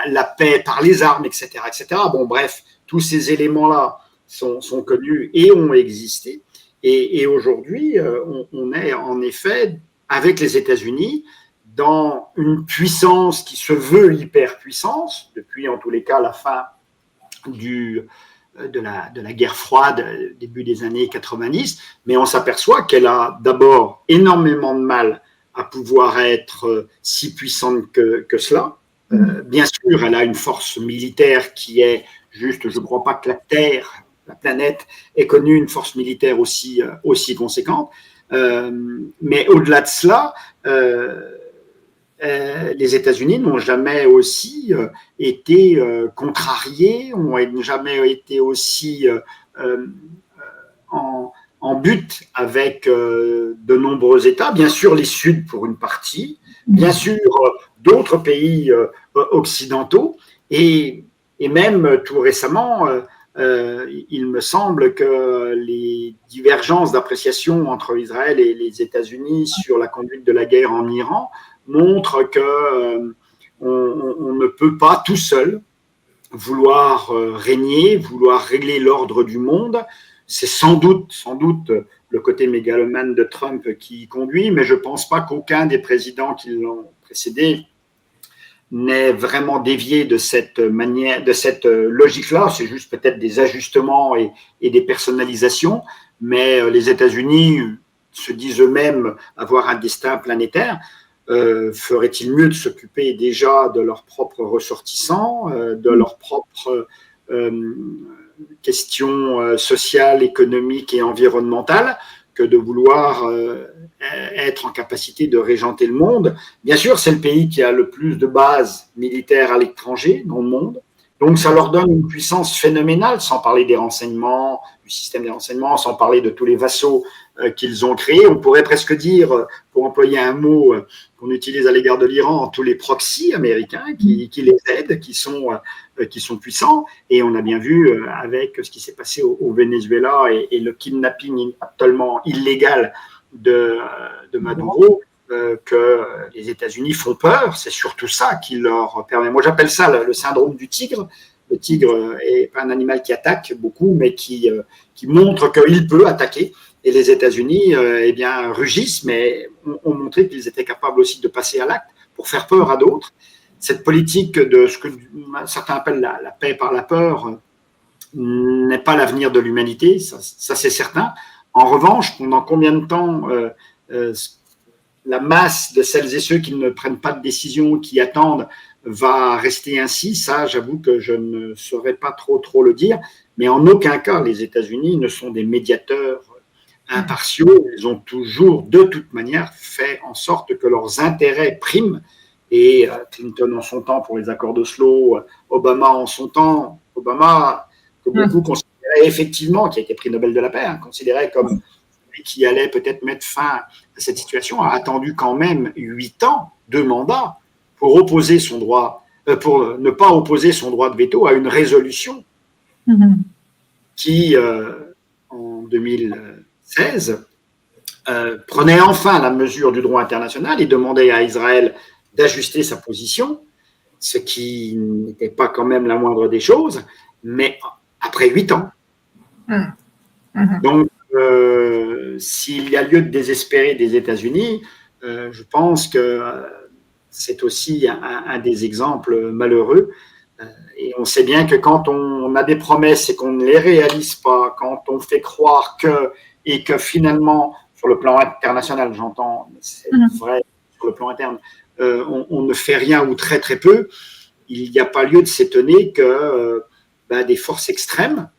la paix par les armes, etc., etc. Bon, bref, tous ces éléments-là sont connus et ont existé. Et aujourd'hui, on est en effet, avec les États-Unis, dans une puissance qui se veut hyperpuissance, depuis en tous les cas la fin de la guerre froide, début des années 90, mais on s'aperçoit qu'elle a d'abord énormément de mal à pouvoir être si puissante que cela. Bien sûr, elle a une force militaire qui est juste, je ne crois pas que la Terre, la planète, ait connu une force militaire aussi conséquente. Mais au-delà de cela, les États-Unis n'ont jamais aussi été contrariés, n'ont jamais été aussi en but avec de nombreux États, bien sûr les Suds pour une partie, bien sûr d'autres pays occidentaux, et même tout récemment, il me semble que les divergences d'appréciation entre Israël et les États-Unis sur la conduite de la guerre en Iran montrent que on ne peut pas tout seul vouloir régner, vouloir régler l'ordre du monde. C'est sans doute le côté mégalomane de Trump qui conduit, mais je ne pense pas qu'aucun des présidents qui l'ont précédé n'ait vraiment dévié de cette manière, de cette logique-là. C'est juste peut-être des ajustements et des personnalisations, mais les États-Unis se disent eux-mêmes avoir un destin planétaire. Ferait-il mieux de s'occuper déjà de leurs propres ressortissants, de leurs propres questions sociales, économiques et environnementales, que de vouloir être en capacité de régenter le monde. Bien sûr, c'est le pays qui a le plus de bases militaires à l'étranger dans le monde. Donc, ça leur donne une puissance phénoménale, sans parler des renseignements, du système des renseignements, sans parler de tous les vassaux qu'ils ont créés. On pourrait presque dire, pour employer un mot qu'on utilise à l'égard de l'Iran, tous les proxys américains qui les aident, qui sont puissants. Et on a bien vu avec ce qui s'est passé au Venezuela et le kidnapping totalement illégal de Maduro, que les États-Unis font peur. C'est surtout ça qui leur permet. Moi, j'appelle ça le syndrome du tigre. Le tigre est pas un animal qui attaque beaucoup, mais qui montre qu'il peut attaquer. Et les États-Unis, eh bien, rugissent, mais ont montré qu'ils étaient capables aussi de passer à l'acte pour faire peur à d'autres. Cette politique de ce que certains appellent la paix par la peur n'est pas l'avenir de l'humanité, ça c'est certain. En revanche, pendant combien de temps la masse de celles et ceux qui ne prennent pas de décision, qui attendent, va rester ainsi, ça, j'avoue que je ne saurais pas trop le dire. Mais en aucun cas, les États-Unis ne sont des médiateurs impartiaux. Ils ont toujours, de toute manière, fait en sorte que leurs intérêts priment. Et Clinton en son temps pour les accords d'Oslo, Obama en son temps, Obama, que beaucoup considéraient effectivement, qui a été prix Nobel de la paix, considérait comme qui allait peut-être mettre fin à cette situation, a attendu quand même 8 ans, 2 mandats, pour opposer son droit, pour ne pas opposer son droit de veto à une résolution qui, en 2016, prenait enfin la mesure du droit international et demandait à Israël d'ajuster sa position, ce qui n'était pas quand même la moindre des choses, mais après 8 ans. Donc, s'il y a lieu de désespérer des États-Unis, je pense que c'est aussi un des exemples malheureux. Et on sait bien que quand on a des promesses et qu'on ne les réalise pas, quand on fait croire et que finalement, sur le plan international, j'entends, c'est vrai, sur le plan interne, on ne fait rien ou très très peu, il n'y a pas lieu de s'étonner que des forces extrêmes,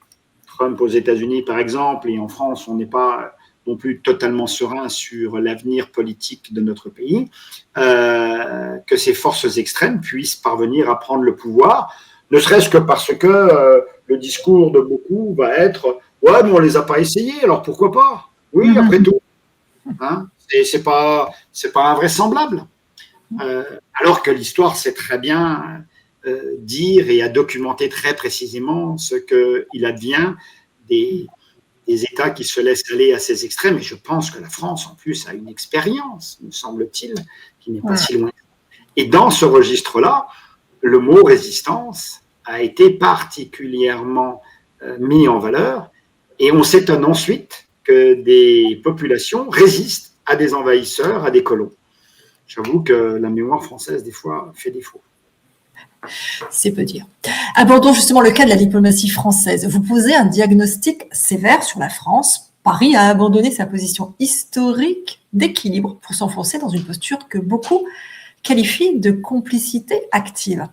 Trump aux États-Unis par exemple, et en France, on n'est pas non plus totalement serein sur l'avenir politique de notre pays, que ces forces extrêmes puissent parvenir à prendre le pouvoir, ne serait-ce que parce que le discours de beaucoup va être « ouais, mais on ne les a pas essayés, alors pourquoi pas ?» Oui, après tout. C'est pas invraisemblable. Alors que l'histoire sait très bien dire et a documenté très précisément ce qu'il advient des États qui se laissent aller à ces extrêmes. Et je pense que la France, en plus, a une expérience, me semble-t-il, qui n'est pas si loin. Et dans ce registre-là, le mot résistance a été particulièrement mis en valeur. Et on s'étonne ensuite que des populations résistent à des envahisseurs, à des colons. J'avoue que la mémoire française, des fois, fait défaut. C'est peu dire. Abordons justement le cas de la diplomatie française. Vous posez un diagnostic sévère sur la France. Paris a abandonné sa position historique d'équilibre pour s'enfoncer dans une posture que beaucoup qualifient de complicité active.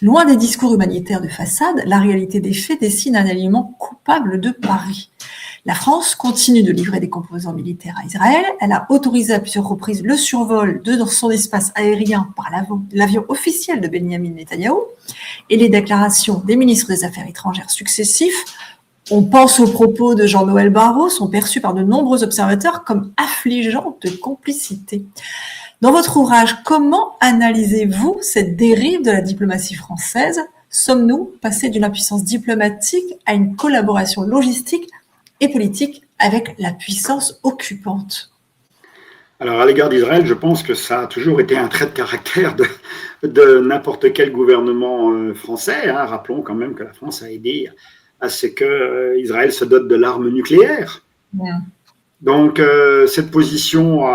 Loin des discours humanitaires de façade, la réalité des faits dessine un alignement coupable de Paris. La France continue de livrer des composants militaires à Israël. Elle a autorisé à plusieurs reprises le survol de son espace aérien par l'avion officiel de Benyamin Netanyahou et les déclarations des ministres des Affaires étrangères successifs. On pense aux propos de Jean-Noël Barrot, sont perçus par de nombreux observateurs comme affligeants de complicité. Dans votre ouvrage, comment analysez-vous cette dérive de la diplomatie française ? Sommes-nous passés d'une impuissance diplomatique à une collaboration logistique et politique avec la puissance occupante ? Alors, à l'égard d'Israël, je pense que ça a toujours été un trait de caractère de n'importe quel gouvernement français. Rappelons quand même que la France a aidé à ce qu'Israël se dote de l'arme nucléaire. Yeah. Donc, cette position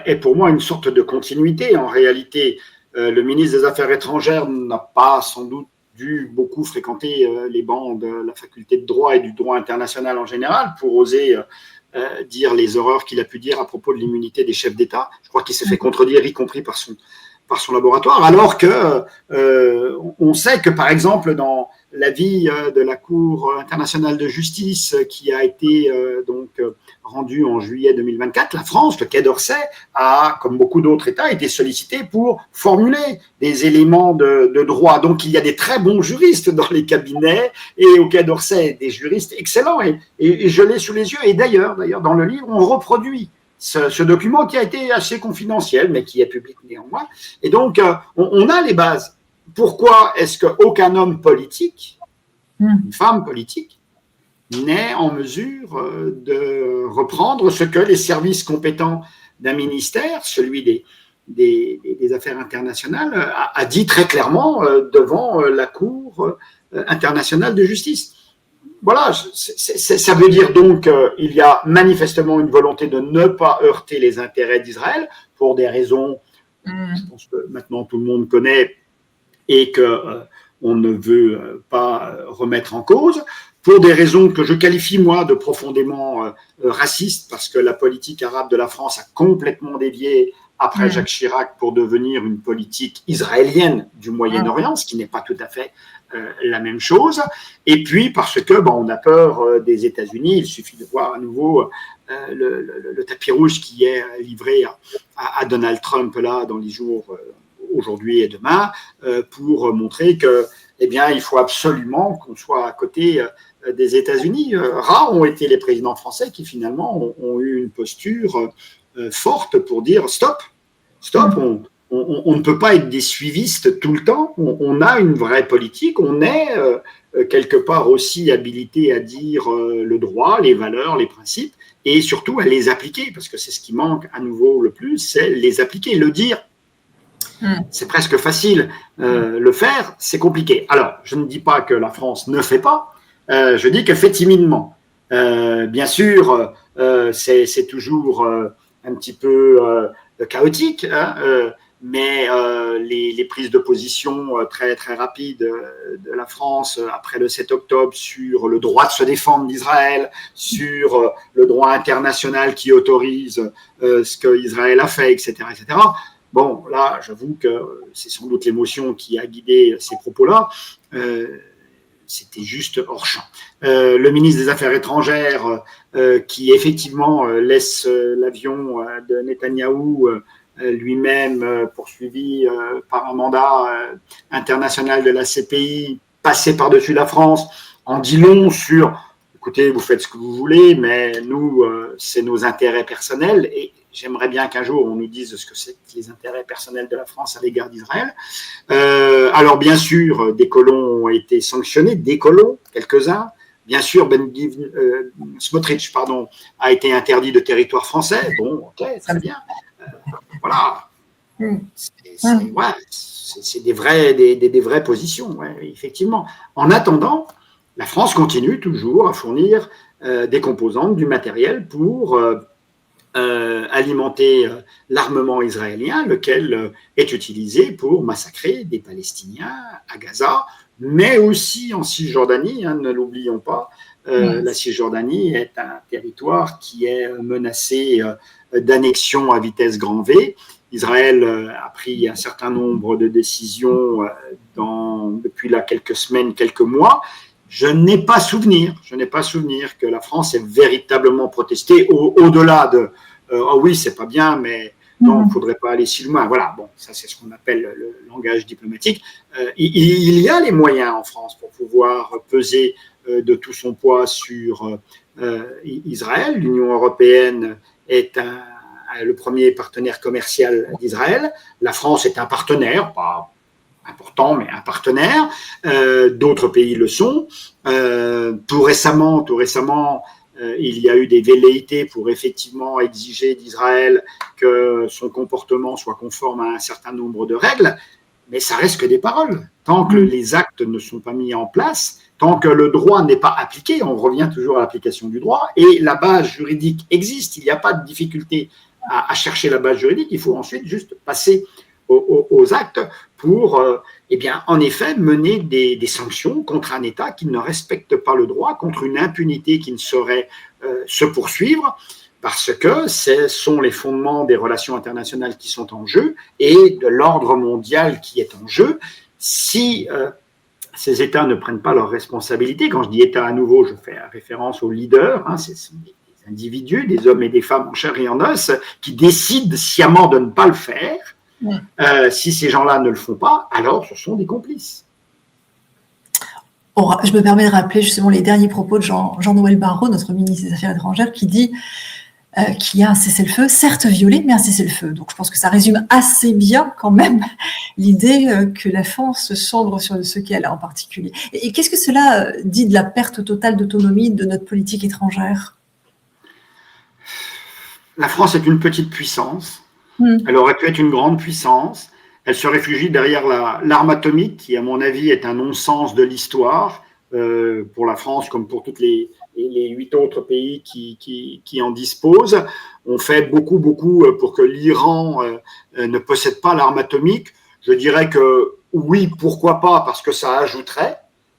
est pour moi une sorte de continuité. En réalité, le ministre des Affaires étrangères n'a pas sans doute dû beaucoup fréquenter les bancs de la faculté de droit et du droit international en général pour oser dire les horreurs qu'il a pu dire à propos de l'immunité des chefs d'État. Je crois qu'il s'est fait contredire, y compris par son laboratoire, alors que on sait que, par exemple, dans l'avis de la Cour internationale de justice qui a été rendu en juillet 2024, la France, le Quai d'Orsay, a, comme beaucoup d'autres États, été sollicité pour formuler des éléments de droit. Donc, il y a des très bons juristes dans les cabinets et au Quai d'Orsay, des juristes excellents. Et je l'ai sous les yeux. Et d'ailleurs, dans le livre, on reproduit ce document qui a été assez confidentiel, mais qui est public néanmoins. Et donc, on a les bases. Pourquoi est-ce qu'aucun homme politique, une femme politique, n'est en mesure de reprendre ce que les services compétents d'un ministère, celui des Affaires internationales, a dit très clairement devant la Cour internationale de justice? Voilà, ça veut dire donc qu'il y a manifestement une volonté de ne pas heurter les intérêts d'Israël pour des raisons, je pense que maintenant tout le monde connaît et qu'on ne veut pas remettre en cause, pour des raisons que je qualifie, moi, de profondément racistes, parce que la politique arabe de la France a complètement dévié après Jacques Chirac pour devenir une politique israélienne du Moyen-Orient, ce qui n'est pas tout à fait la même chose, et puis parce que on a peur des États-Unis. Il suffit de voir à nouveau le tapis rouge qui est livré à Donald Trump là dans les jours aujourd'hui et demain pour montrer que il faut absolument qu'on soit à côté des États-Unis. Rares ont été les présidents français qui finalement ont eu une posture forte pour dire stop, on ne peut pas être des suivistes tout le temps, on a une vraie politique, on est quelque part aussi habilité à dire le droit, les valeurs, les principes, et surtout à les appliquer, parce que c'est ce qui manque à nouveau le plus, c'est les appliquer. Le dire, c'est presque facile, le faire, c'est compliqué. Alors, je ne dis pas que la France ne fait pas, je dis qu'elle fait timidement. Bien sûr, c'est toujours un petit peu chaotique, mais les prises de position très, très rapides de la France après le 7 octobre sur le droit de se défendre d'Israël, sur le droit international qui autorise ce qu'Israël a fait, etc., etc. Bon, là, j'avoue que c'est sans doute l'émotion qui a guidé ces propos-là. C'était juste hors champ. Le ministre des Affaires étrangères qui effectivement laisse l'avion de Netanyahou lui-même poursuivi par un mandat international de la CPI, passé par-dessus la France, en dit long sur « écoutez, vous faites ce que vous voulez, mais nous, c'est nos intérêts personnels » et j'aimerais bien qu'un jour on nous dise ce que c'est que les intérêts personnels de la France à l'égard d'Israël. Alors bien sûr, des colons ont été sanctionnés, des colons, quelques-uns. Bien sûr, Smotrich, a été interdit de territoire français. Bon, ok, très bien. Voilà. C'est des vraies positions, ouais, effectivement. En attendant, la France continue toujours à fournir des composantes, du matériel pour alimenter l'armement israélien, lequel est utilisé pour massacrer des Palestiniens à Gaza, mais aussi en Cisjordanie, ne l'oublions pas. La Cisjordanie est un territoire qui est menacé d'annexion à vitesse grand V. Israël a pris un certain nombre de décisions depuis là quelques semaines, quelques mois. Je n'ai pas souvenir que la France ait véritablement protesté au-delà de oh oui, c'est pas bien, mais non, il ne faudrait pas aller si loin. Voilà, bon, ça c'est ce qu'on appelle le langage diplomatique. Il y a les moyens en France pour pouvoir peser de tout son poids sur Israël. L'Union européenne est le premier partenaire commercial d'Israël. La France est un partenaire, pas important, mais un partenaire. D'autres pays le sont. Tout récemment, il y a eu des velléités pour effectivement exiger d'Israël que son comportement soit conforme à un certain nombre de règles, mais ça reste que des paroles. Tant que les actes ne sont pas mis en place, tant que le droit n'est pas appliqué, on revient toujours à l'application du droit, et la base juridique existe, il n'y a pas de difficulté à chercher la base juridique, il faut ensuite juste passer aux actes pour, en effet, mener des sanctions contre un État qui ne respecte pas le droit, contre une impunité qui ne saurait se poursuivre, parce que ce sont les fondements des relations internationales qui sont en jeu et de l'ordre mondial qui est en jeu. Si ces États ne prennent pas leurs responsabilités, quand je dis État à nouveau, je fais référence aux leaders, ce sont des individus, des hommes et des femmes en chair et en os, qui décident sciemment de ne pas le faire. Si ces gens-là ne le font pas, alors ce sont des complices. Je me permets de rappeler justement les derniers propos de Jean-Noël Barrot, notre ministre des Affaires étrangères, qui dit qu'il y a un cessez-le-feu, certes violé, mais un cessez-le-feu. Donc je pense que ça résume assez bien quand même l'idée que la France sombre sur ce qu'elle a en particulier. Et qu'est-ce que cela dit de la perte totale d'autonomie de notre politique étrangère ? La France est une petite puissance. Elle aurait pu être une grande puissance. Elle se réfugie derrière l'arme atomique, qui, à mon avis, est un non-sens de l'histoire pour la France comme pour tous les 8 autres pays qui en disposent. On fait beaucoup pour que l'Iran ne possède pas l'arme atomique. Je dirais que oui, pourquoi pas, parce que ça ajouterait,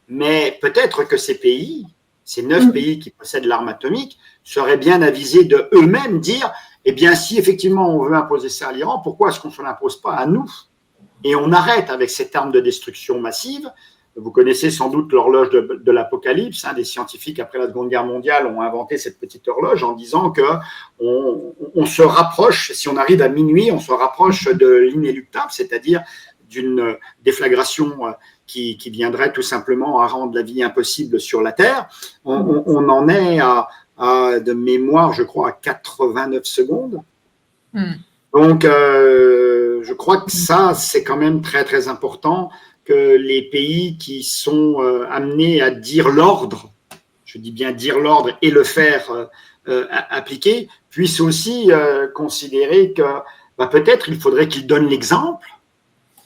mais peut-être que ces pays, ces 9 pays qui possèdent l'arme atomique, seraient bien avisés de eux-mêmes dire eh bien, si effectivement on veut imposer ça à l'Iran, pourquoi est-ce qu'on ne se l'impose pas à nous ? Et on arrête avec cette arme de destruction massive. Vous connaissez sans doute l'horloge de l'Apocalypse. Des scientifiques, après la Seconde Guerre mondiale, ont inventé cette petite horloge en disant qu'on se rapproche, si on arrive à minuit, on se rapproche de l'inéluctable, c'est-à-dire d'une déflagration qui viendrait tout simplement à rendre la vie impossible sur la Terre. On en est de mémoire, je crois, à 89 secondes. Donc, je crois que ça, c'est quand même très, très important que les pays qui sont amenés à dire l'ordre, je dis bien dire l'ordre et le faire appliquer, puissent aussi considérer que peut-être il faudrait qu'ils donnent l'exemple,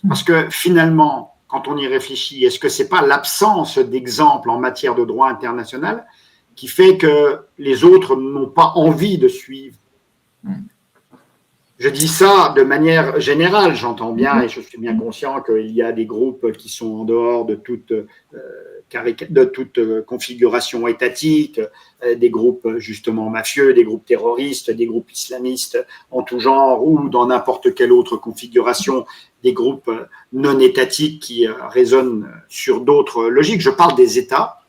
parce que finalement, quand on y réfléchit, est-ce que ce n'est pas l'absence d'exemple en matière de droit international qui fait que les autres n'ont pas envie de suivre? Je dis ça de manière générale, j'entends bien et je suis bien conscient qu'il y a des groupes qui sont en dehors de toute configuration étatique, des groupes justement mafieux, des groupes terroristes, des groupes islamistes en tout genre ou dans n'importe quelle autre configuration, des groupes non étatiques qui raisonnent sur d'autres logiques. Je parle des États.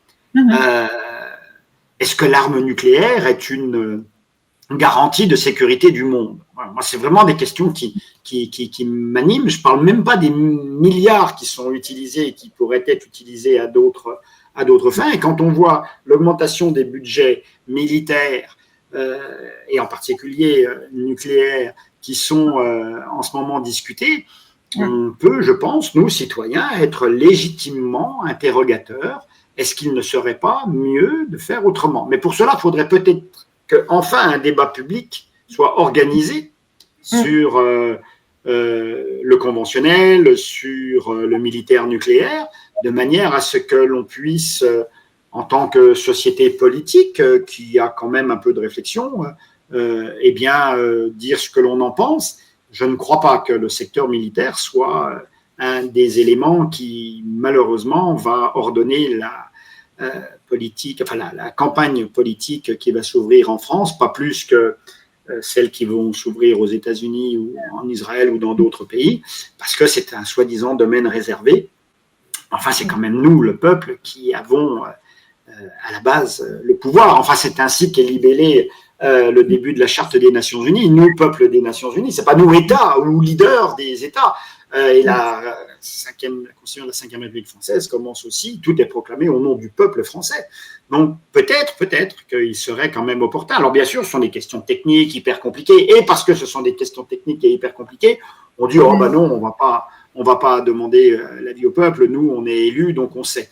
Est-ce que l'arme nucléaire est une garantie de sécurité du monde? Moi, c'est vraiment des questions qui m'animent. Je ne parle même pas des milliards qui sont utilisés et qui pourraient être utilisés à d'autres fins. Et quand on voit l'augmentation des budgets militaires et en particulier nucléaires qui sont en ce moment discutés, on peut, je pense, nous, citoyens, être légitimement interrogateurs. Est-ce qu'il ne serait pas mieux de faire autrement? Mais pour cela, il faudrait peut-être qu'enfin un débat public soit organisé sur le conventionnel, sur le militaire nucléaire, de manière à ce que l'on puisse, en tant que société politique, qui a quand même un peu de réflexion, dire ce que l'on en pense. Je ne crois pas que le secteur militaire soit un des éléments qui, malheureusement, va ordonner la campagne politique qui va s'ouvrir en France, pas plus que celles qui vont s'ouvrir aux États-Unis ou en Israël ou dans d'autres pays, parce que c'est un soi-disant domaine réservé. Enfin, c'est quand même nous, le peuple, qui avons à la base le pouvoir. Enfin, c'est ainsi qu'est libellé le début de la Charte des Nations Unies. Nous, peuple des Nations Unies, c'est pas nous, États ou leaders des États. Et la Constitution de la Ve République française commence aussi, tout est proclamé au nom du peuple français. Donc peut-être qu'il serait quand même opportun. Alors bien sûr, ce sont des questions techniques hyper compliquées, et parce que ce sont des questions techniques et hyper compliquées, on dit oh ben non, on va pas demander l'avis au peuple, nous on est élus, donc on sait.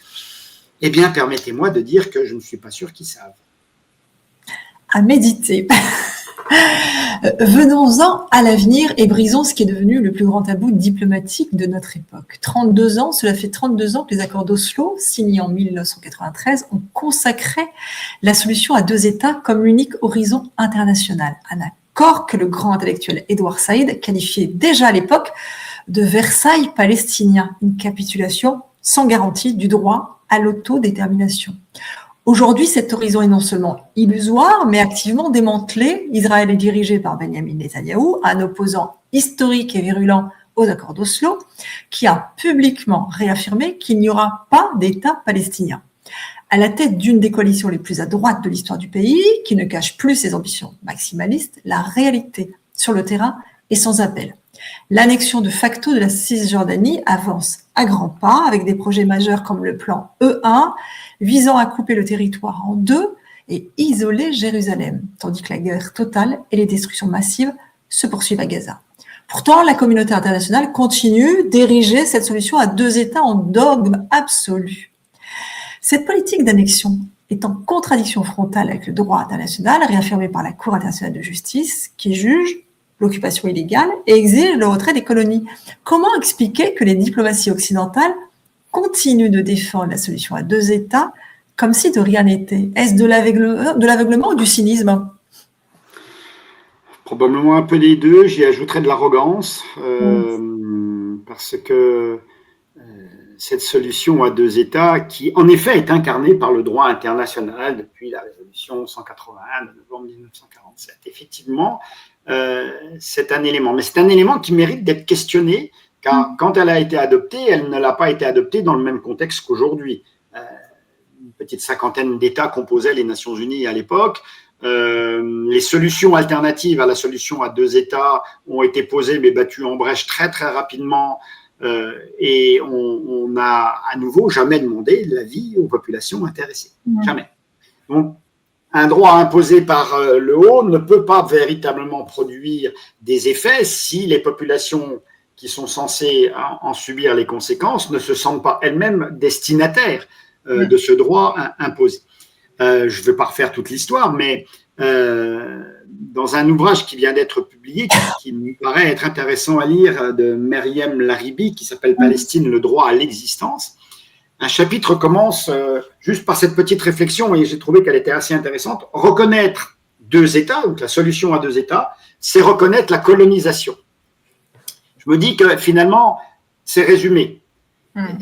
Eh bien, permettez-moi de dire que je ne suis pas sûr qu'ils savent. À méditer. Venons-en à l'avenir et brisons ce qui est devenu le plus grand tabou diplomatique de notre époque. 32 ans, cela fait 32 ans que les accords d'Oslo, signés en 1993, ont consacré la solution à deux États comme l'unique horizon international. Un accord que le grand intellectuel Edward Said qualifiait déjà à l'époque de Versailles palestinien, une capitulation sans garantie du droit à l'autodétermination. Aujourd'hui, cet horizon est non seulement illusoire, mais activement démantelé. Israël est dirigé par Benjamin Netanyahou, un opposant historique et virulent aux accords d'Oslo, qui a publiquement réaffirmé qu'il n'y aura pas d'État palestinien. À la tête d'une des coalitions les plus à droite de l'histoire du pays, qui ne cache plus ses ambitions maximalistes, la réalité sur le terrain est sans appel. L'annexion de facto de la Cisjordanie avance à grands pas avec des projets majeurs comme le plan E1 visant à couper le territoire en deux et isoler Jérusalem, tandis que la guerre totale et les destructions massives se poursuivent à Gaza. Pourtant, la communauté internationale continue d'ériger cette solution à deux États en dogme absolu. Cette politique d'annexion est en contradiction frontale avec le droit international réaffirmé par la Cour internationale de justice qui juge l'occupation illégale et exige le retrait des colonies. Comment expliquer que les diplomaties occidentales continuent de défendre la solution à deux États comme si de rien n'était? Est-ce de l'aveuglement ou du cynisme? Probablement un peu des deux. J'y ajouterais de l'arrogance parce que cette solution à deux États, qui en effet est incarnée par le droit international depuis la résolution 181 de novembre 1947, effectivement, c'est un élément. Mais c'est un élément qui mérite d'être questionné, car quand elle a été adoptée, elle ne l'a pas été adoptée dans le même contexte qu'aujourd'hui. Une petite cinquantaine d'États composaient les Nations Unies à l'époque. Les solutions alternatives à la solution à deux États ont été posées mais battues en brèche très très rapidement. Et on n'a à nouveau jamais demandé l'avis aux populations intéressées. Jamais. Donc, un droit imposé par le haut ne peut pas véritablement produire des effets si les populations qui sont censées en subir les conséquences ne se sentent pas elles-mêmes destinataires de ce droit imposé. Je ne veux pas refaire toute l'histoire, mais dans un ouvrage qui vient d'être publié, qui me paraît être intéressant à lire, de Meriem Laribi, qui s'appelle Palestine, le droit à l'existence, un chapitre commence juste par cette petite réflexion, et j'ai trouvé qu'elle était assez intéressante. Reconnaître deux États, donc la solution à deux États, c'est reconnaître la colonisation. Je me dis que finalement, c'est résumé.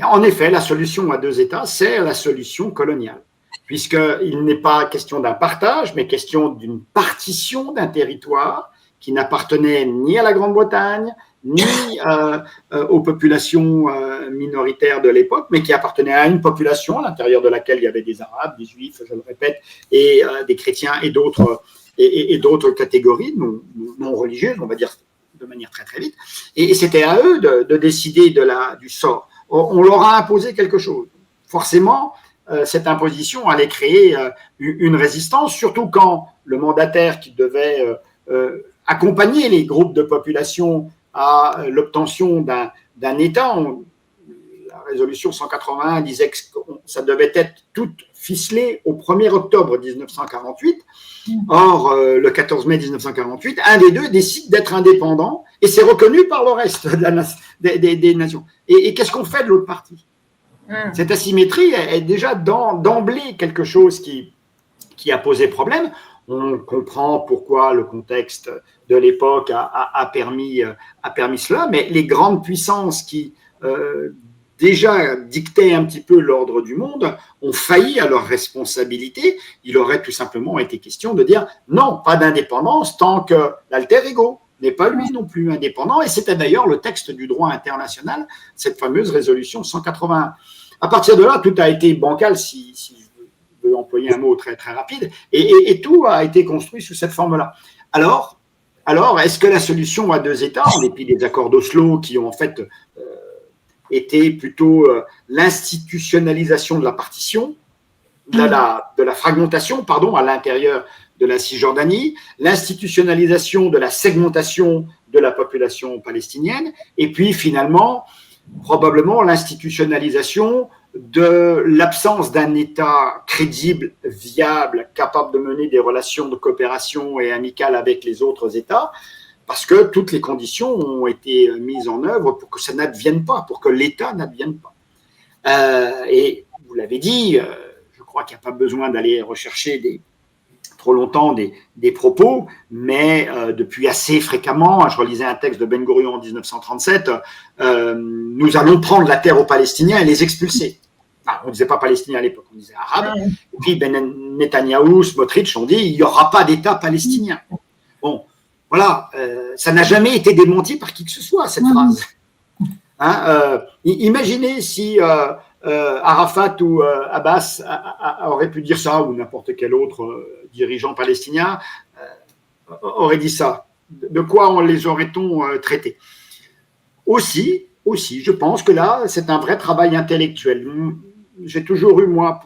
En effet, la solution à deux États, c'est la solution coloniale, puisqu'il n'est pas question d'un partage, mais question d'une partition d'un territoire qui n'appartenait ni à la Grande-Bretagne, ni aux populations minoritaires de l'époque, mais qui appartenait à une population à l'intérieur de laquelle il y avait des Arabes, des Juifs, je le répète, et des chrétiens et d'autres catégories non religieuses, on va dire de manière très très vite. Et c'était à eux de décider du sort. On leur a imposé quelque chose. Forcément, cette imposition allait créer une résistance, surtout quand le mandataire qui devait accompagner les groupes de population à l'obtention d'un État, la résolution 181 disait que ça devait être tout ficelé au 1er octobre 1948. Or, le 14 mai 1948, un des deux décide d'être indépendant et c'est reconnu par le reste des nations. Et qu'est-ce qu'on fait de l'autre partie? Cette asymétrie est déjà d'emblée quelque chose qui a posé problème. On comprend pourquoi le contexte de l'époque a permis cela, mais les grandes puissances qui déjà dictaient un petit peu l'ordre du monde ont failli à leur responsabilité. Il aurait tout simplement été question de dire non, pas d'indépendance tant que l'alter ego n'est pas lui non plus indépendant, et c'était d'ailleurs le texte du droit international, cette fameuse résolution 181. À partir de là, tout a été bancal, si je veux employer un mot très, très rapide, et tout a été construit sous cette forme-là. Alors, est-ce que la solution à deux États, en dépit des accords d'Oslo qui ont en fait été plutôt l'institutionnalisation de la partition, de la fragmentation, pardon, à l'intérieur de la Cisjordanie, l'institutionnalisation de la segmentation de la population palestinienne, et puis finalement, probablement l'institutionnalisation de l'absence d'un État crédible, viable, capable de mener des relations de coopération et amicales avec les autres États, parce que toutes les conditions ont été mises en œuvre pour que ça n'advienne pas, pour que l'État n'advienne pas. Et vous l'avez dit, je crois qu'il n'y a pas besoin d'aller rechercher trop longtemps des propos, mais depuis assez fréquemment, je relisais un texte de Ben Gurion en 1937, nous allons prendre la terre aux Palestiniens et les expulser. Enfin, on ne disait pas Palestiniens à l'époque, on disait Arabes. Et puis Netanyahou, Smotrich ont dit il n'y aura pas d'État palestinien. Bon, voilà, ça n'a jamais été démenti par qui que ce soit, cette phrase. Hein, imaginez si Arafat ou Abbas auraient pu dire ça, ou n'importe quel autre dirigeant palestinien aurait dit ça. De quoi les aurait-on traités ? Aussi, je pense que là, c'est un vrai travail intellectuel. J'ai toujours eu, moi,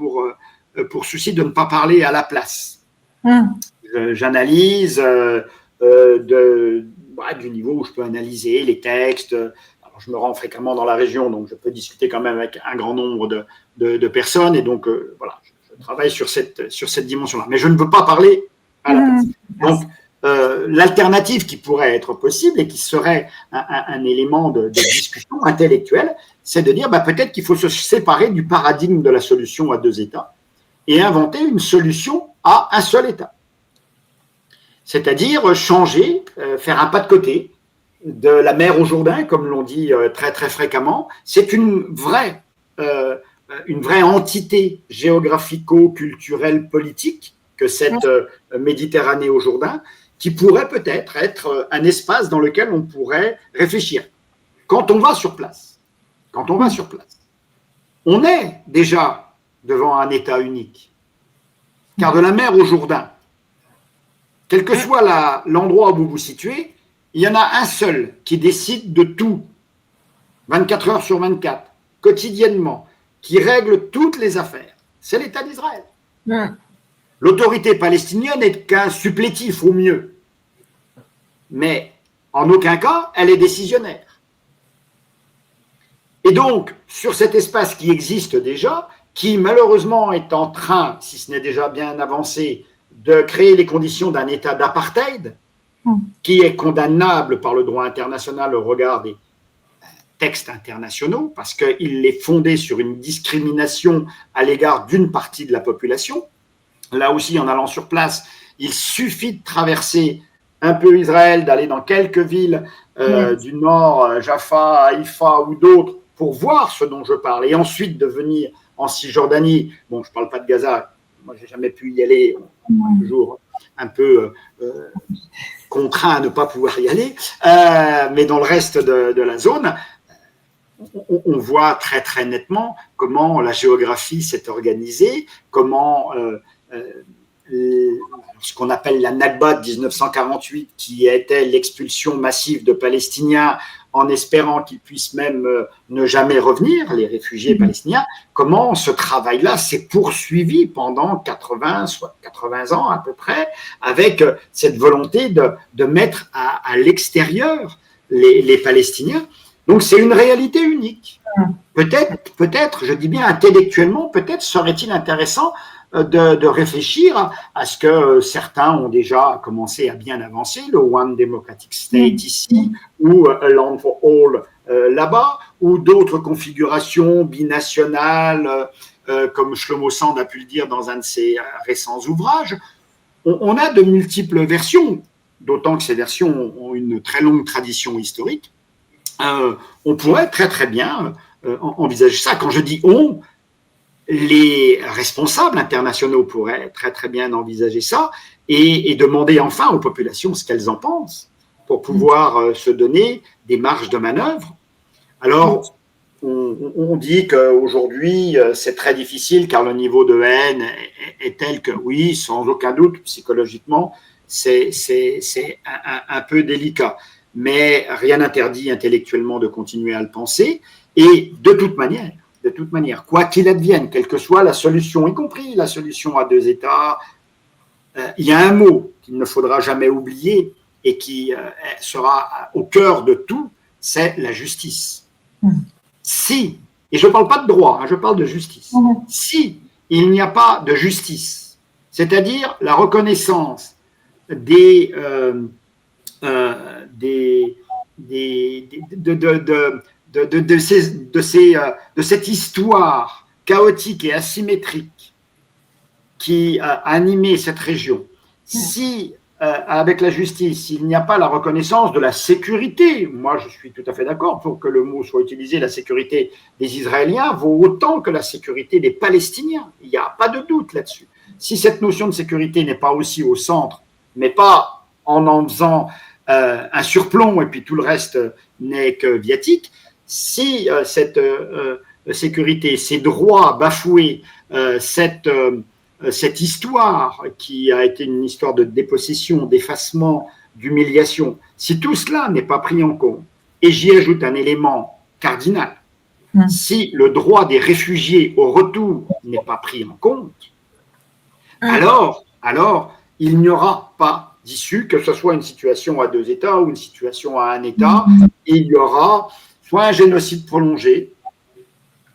pour souci de ne pas parler à la place. J'analyse du niveau où je peux analyser les textes. Alors, je me rends fréquemment dans la région, donc je peux discuter quand même avec un grand nombre de personnes. Et donc, voilà, je travaille sur cette dimension-là. Mais je ne veux pas parler à la place. Donc, l'alternative qui pourrait être possible et qui serait un élément de discussion intellectuelle, c'est de dire peut-être qu'il faut se séparer du paradigme de la solution à deux États et inventer une solution à un seul État. C'est-à-dire changer, faire un pas de côté de la mer au Jourdain, comme l'on dit très très fréquemment. C'est une vraie entité géographico-culturelle politique que cette Méditerranée au Jourdain, qui pourrait peut-être être un espace dans lequel on pourrait réfléchir. Quand on va sur place, on est déjà devant un État unique. Car de la mer au Jourdain, quel que soit l'endroit où vous vous situez, il y en a un seul qui décide de tout, 24 heures sur 24, quotidiennement, qui règle toutes les affaires. C'est l'État d'Israël. L'autorité palestinienne n'est qu'un supplétif au mieux. Mais en aucun cas, elle est décisionnaire. Et donc, sur cet espace qui existe déjà, qui malheureusement est en train, si ce n'est déjà bien avancé, de créer les conditions d'un état d'apartheid, qui est condamnable par le droit international au regard des textes internationaux, parce qu'il est fondé sur une discrimination à l'égard d'une partie de la population. Là aussi, en allant sur place, il suffit de traverser un peu Israël, d'aller dans quelques villes du nord, Jaffa, Haïfa ou d'autres, pour voir ce dont je parle, et ensuite de venir en Cisjordanie. Bon, je ne parle pas de Gaza, moi je n'ai jamais pu y aller, toujours un peu contraint à ne pas pouvoir y aller, mais dans le reste de la zone, on voit très très nettement comment la géographie s'est organisée, comment ce qu'on appelle la Nakba de 1948, qui était l'expulsion massive de Palestiniens en espérant qu'ils puissent même ne jamais revenir, les réfugiés palestiniens, comment ce travail-là s'est poursuivi pendant 80 ans à peu près, avec cette volonté de mettre à l'extérieur les Palestiniens. Donc c'est une réalité unique. Peut-être, je dis bien intellectuellement, peut-être serait-il intéressant de réfléchir à ce que certains ont déjà commencé à bien avancer, le One Democratic State ici, ou A Land for All là-bas, ou d'autres configurations binationales, comme Shlomo Sand a pu le dire dans un de ses récents ouvrages. On a de multiples versions, d'autant que ces versions ont une très longue tradition historique. On pourrait très très bien envisager ça. Quand je dis on, les responsables internationaux pourraient très très bien envisager ça et demander enfin aux populations ce qu'elles en pensent pour pouvoir se donner des marges de manœuvre. Alors, on dit qu'aujourd'hui, c'est très difficile car le niveau de haine est tel que, oui, sans aucun doute, psychologiquement, c'est un peu délicat. Mais rien n'interdit intellectuellement de continuer à le penser. Et de toute manière, quoi qu'il advienne, quelle que soit la solution, y compris la solution à deux États, il y a un mot qu'il ne faudra jamais oublier et qui sera au cœur de tout, c'est la justice. Si, et je ne parle pas de droit, je parle de justice, si il n'y a pas de justice, c'est-à-dire la reconnaissance de cette histoire chaotique et asymétrique qui a animé cette région, si avec la justice, il n'y a pas la reconnaissance de la sécurité. Moi, je suis tout à fait d'accord pour que le mot soit utilisé. La sécurité des Israéliens vaut autant que la sécurité des Palestiniens. Il n'y a pas de doute là-dessus. Si cette notion de sécurité n'est pas aussi au centre, mais pas en faisant un surplomb et puis tout le reste n'est que viatique, si cette sécurité, ces droits bafoués, cette histoire qui a été une histoire de dépossession, d'effacement, d'humiliation, si tout cela n'est pas pris en compte, et j'y ajoute un élément cardinal, si le droit des réfugiés au retour n'est pas pris en compte, alors il n'y aura pas d'issue, que ce soit une situation à deux États ou une situation à un État, il y aura soit un génocide prolongé,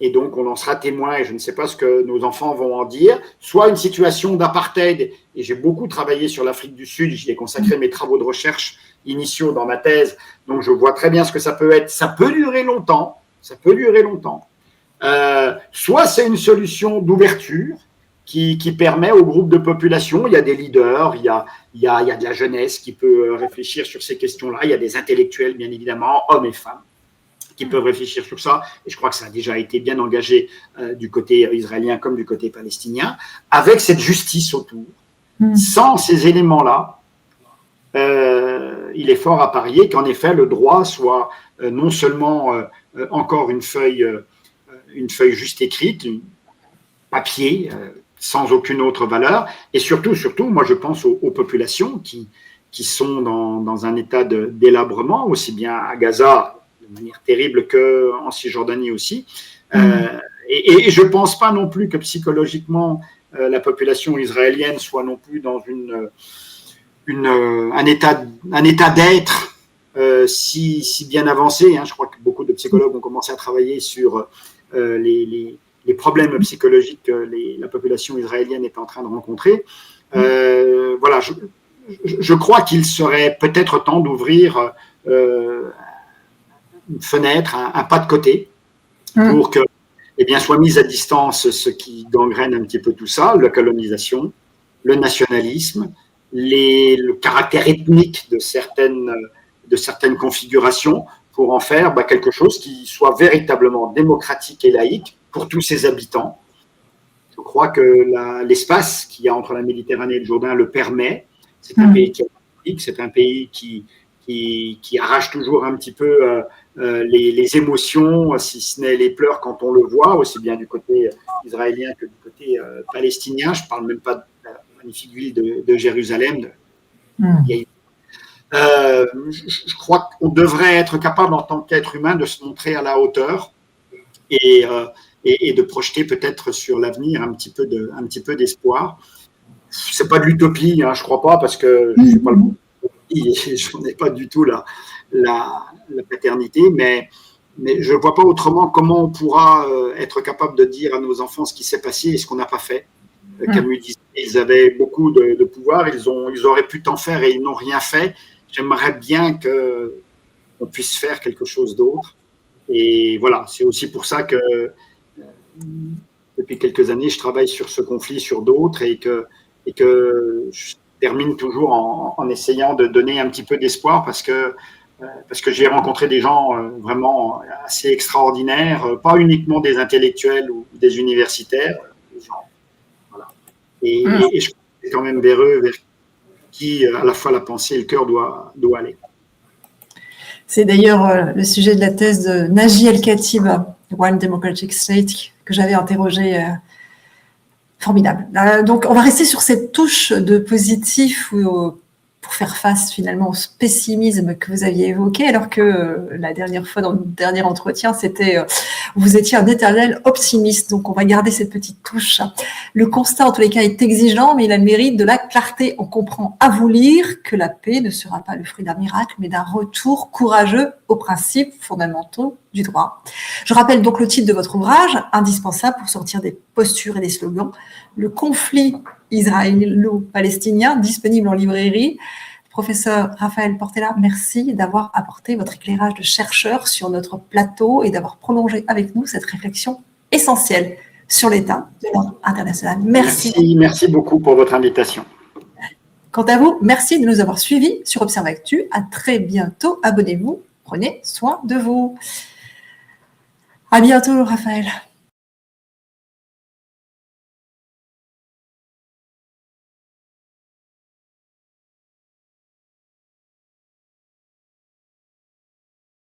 et donc on en sera témoin, et je ne sais pas ce que nos enfants vont en dire, soit une situation d'apartheid, et j'ai beaucoup travaillé sur l'Afrique du Sud, j'y ai consacré mes travaux de recherche initiaux dans ma thèse, donc je vois très bien ce que ça peut être, ça peut durer longtemps, soit c'est une solution d'ouverture qui permet au groupe de population, il y a des leaders, il y a de la jeunesse qui peut réfléchir sur ces questions-là, il y a des intellectuels bien évidemment, hommes et femmes, qui peuvent réfléchir sur ça, et je crois que ça a déjà été bien engagé du côté israélien comme du côté palestinien, avec cette justice autour. Sans ces éléments-là, il est fort à parier qu'en effet, le droit soit non seulement encore une feuille juste écrite, un papier, sans aucune autre valeur, et surtout, moi je pense aux populations qui sont dans un état de délabrement, aussi bien à Gaza, de manière terrible qu'en Cisjordanie aussi. Et je ne pense pas non plus que psychologiquement, la population israélienne soit non plus dans un état d'être si bien avancé. Je crois que beaucoup de psychologues ont commencé à travailler sur les problèmes psychologiques que la population israélienne est en train de rencontrer. Voilà, je crois qu'il serait peut-être temps d'ouvrir une fenêtre, un pas de côté, pour que soit mis à distance ce qui gangrène un petit peu tout ça, la colonisation, le nationalisme, le caractère ethnique de certaines configurations, pour en faire quelque chose qui soit véritablement démocratique et laïque pour tous ses habitants. Je crois que l'espace qu'il y a entre la Méditerranée et le Jourdain le permet. C'est un pays qui est politique, c'est un pays qui arrache toujours un petit peu les émotions, si ce n'est les pleurs quand on le voit, aussi bien du côté israélien que du côté palestinien. Je ne parle même pas de la magnifique ville de Jérusalem. Je crois qu'on devrait être capable, en tant qu'être humain, de se montrer à la hauteur et de projeter peut-être sur l'avenir un petit peu d'espoir. C'est pas de l'utopie, je ne crois pas, parce que je ne suis pas le bon. Je n'en ai pas du tout la paternité, mais je ne vois pas autrement comment on pourra être capable de dire à nos enfants ce qui s'est passé et ce qu'on n'a pas fait. Camus disait qu'ils avaient beaucoup de pouvoir, ils auraient pu tant faire et ils n'ont rien fait. J'aimerais bien qu'on puisse faire quelque chose d'autre. Et voilà, c'est aussi pour ça que depuis quelques années, je travaille sur ce conflit, sur d'autres, et que je termine toujours en essayant de donner un petit peu d'espoir parce que j'ai rencontré des gens vraiment assez extraordinaires, pas uniquement des intellectuels ou des universitaires, des gens, voilà. Et je crois que c'est quand même vers eux vers qui à la fois la pensée et le cœur doit aller. C'est d'ailleurs le sujet de la thèse de Naji El-Khatib, One Democratic State, que j'avais interrogé. Formidable. Donc, on va rester sur cette touche de positif pour faire face finalement au pessimisme que vous aviez évoqué, alors que la dernière fois, dans le dernier entretien, c'était vous étiez un éternel optimiste. Donc, on va garder cette petite touche. Le constat, en tous les cas, est exigeant, mais il a le mérite de la clarté. On comprend à vous lire que la paix ne sera pas le fruit d'un miracle, mais d'un retour courageux aux principes fondamentaux du droit. Je rappelle donc le titre de votre ouvrage, indispensable pour sortir des postures et des slogans. Le conflit israélo-palestinien, disponible en librairie. Professeur Raphaël Portela, merci d'avoir apporté votre éclairage de chercheur sur notre plateau et d'avoir prolongé avec nous cette réflexion essentielle sur l'état de l'ordre international. Merci. Merci beaucoup pour votre invitation. Quant à vous, merci de nous avoir suivis sur Observe Actu. À très bientôt. Abonnez-vous. Prenez soin de vous. À bientôt, Raphaël.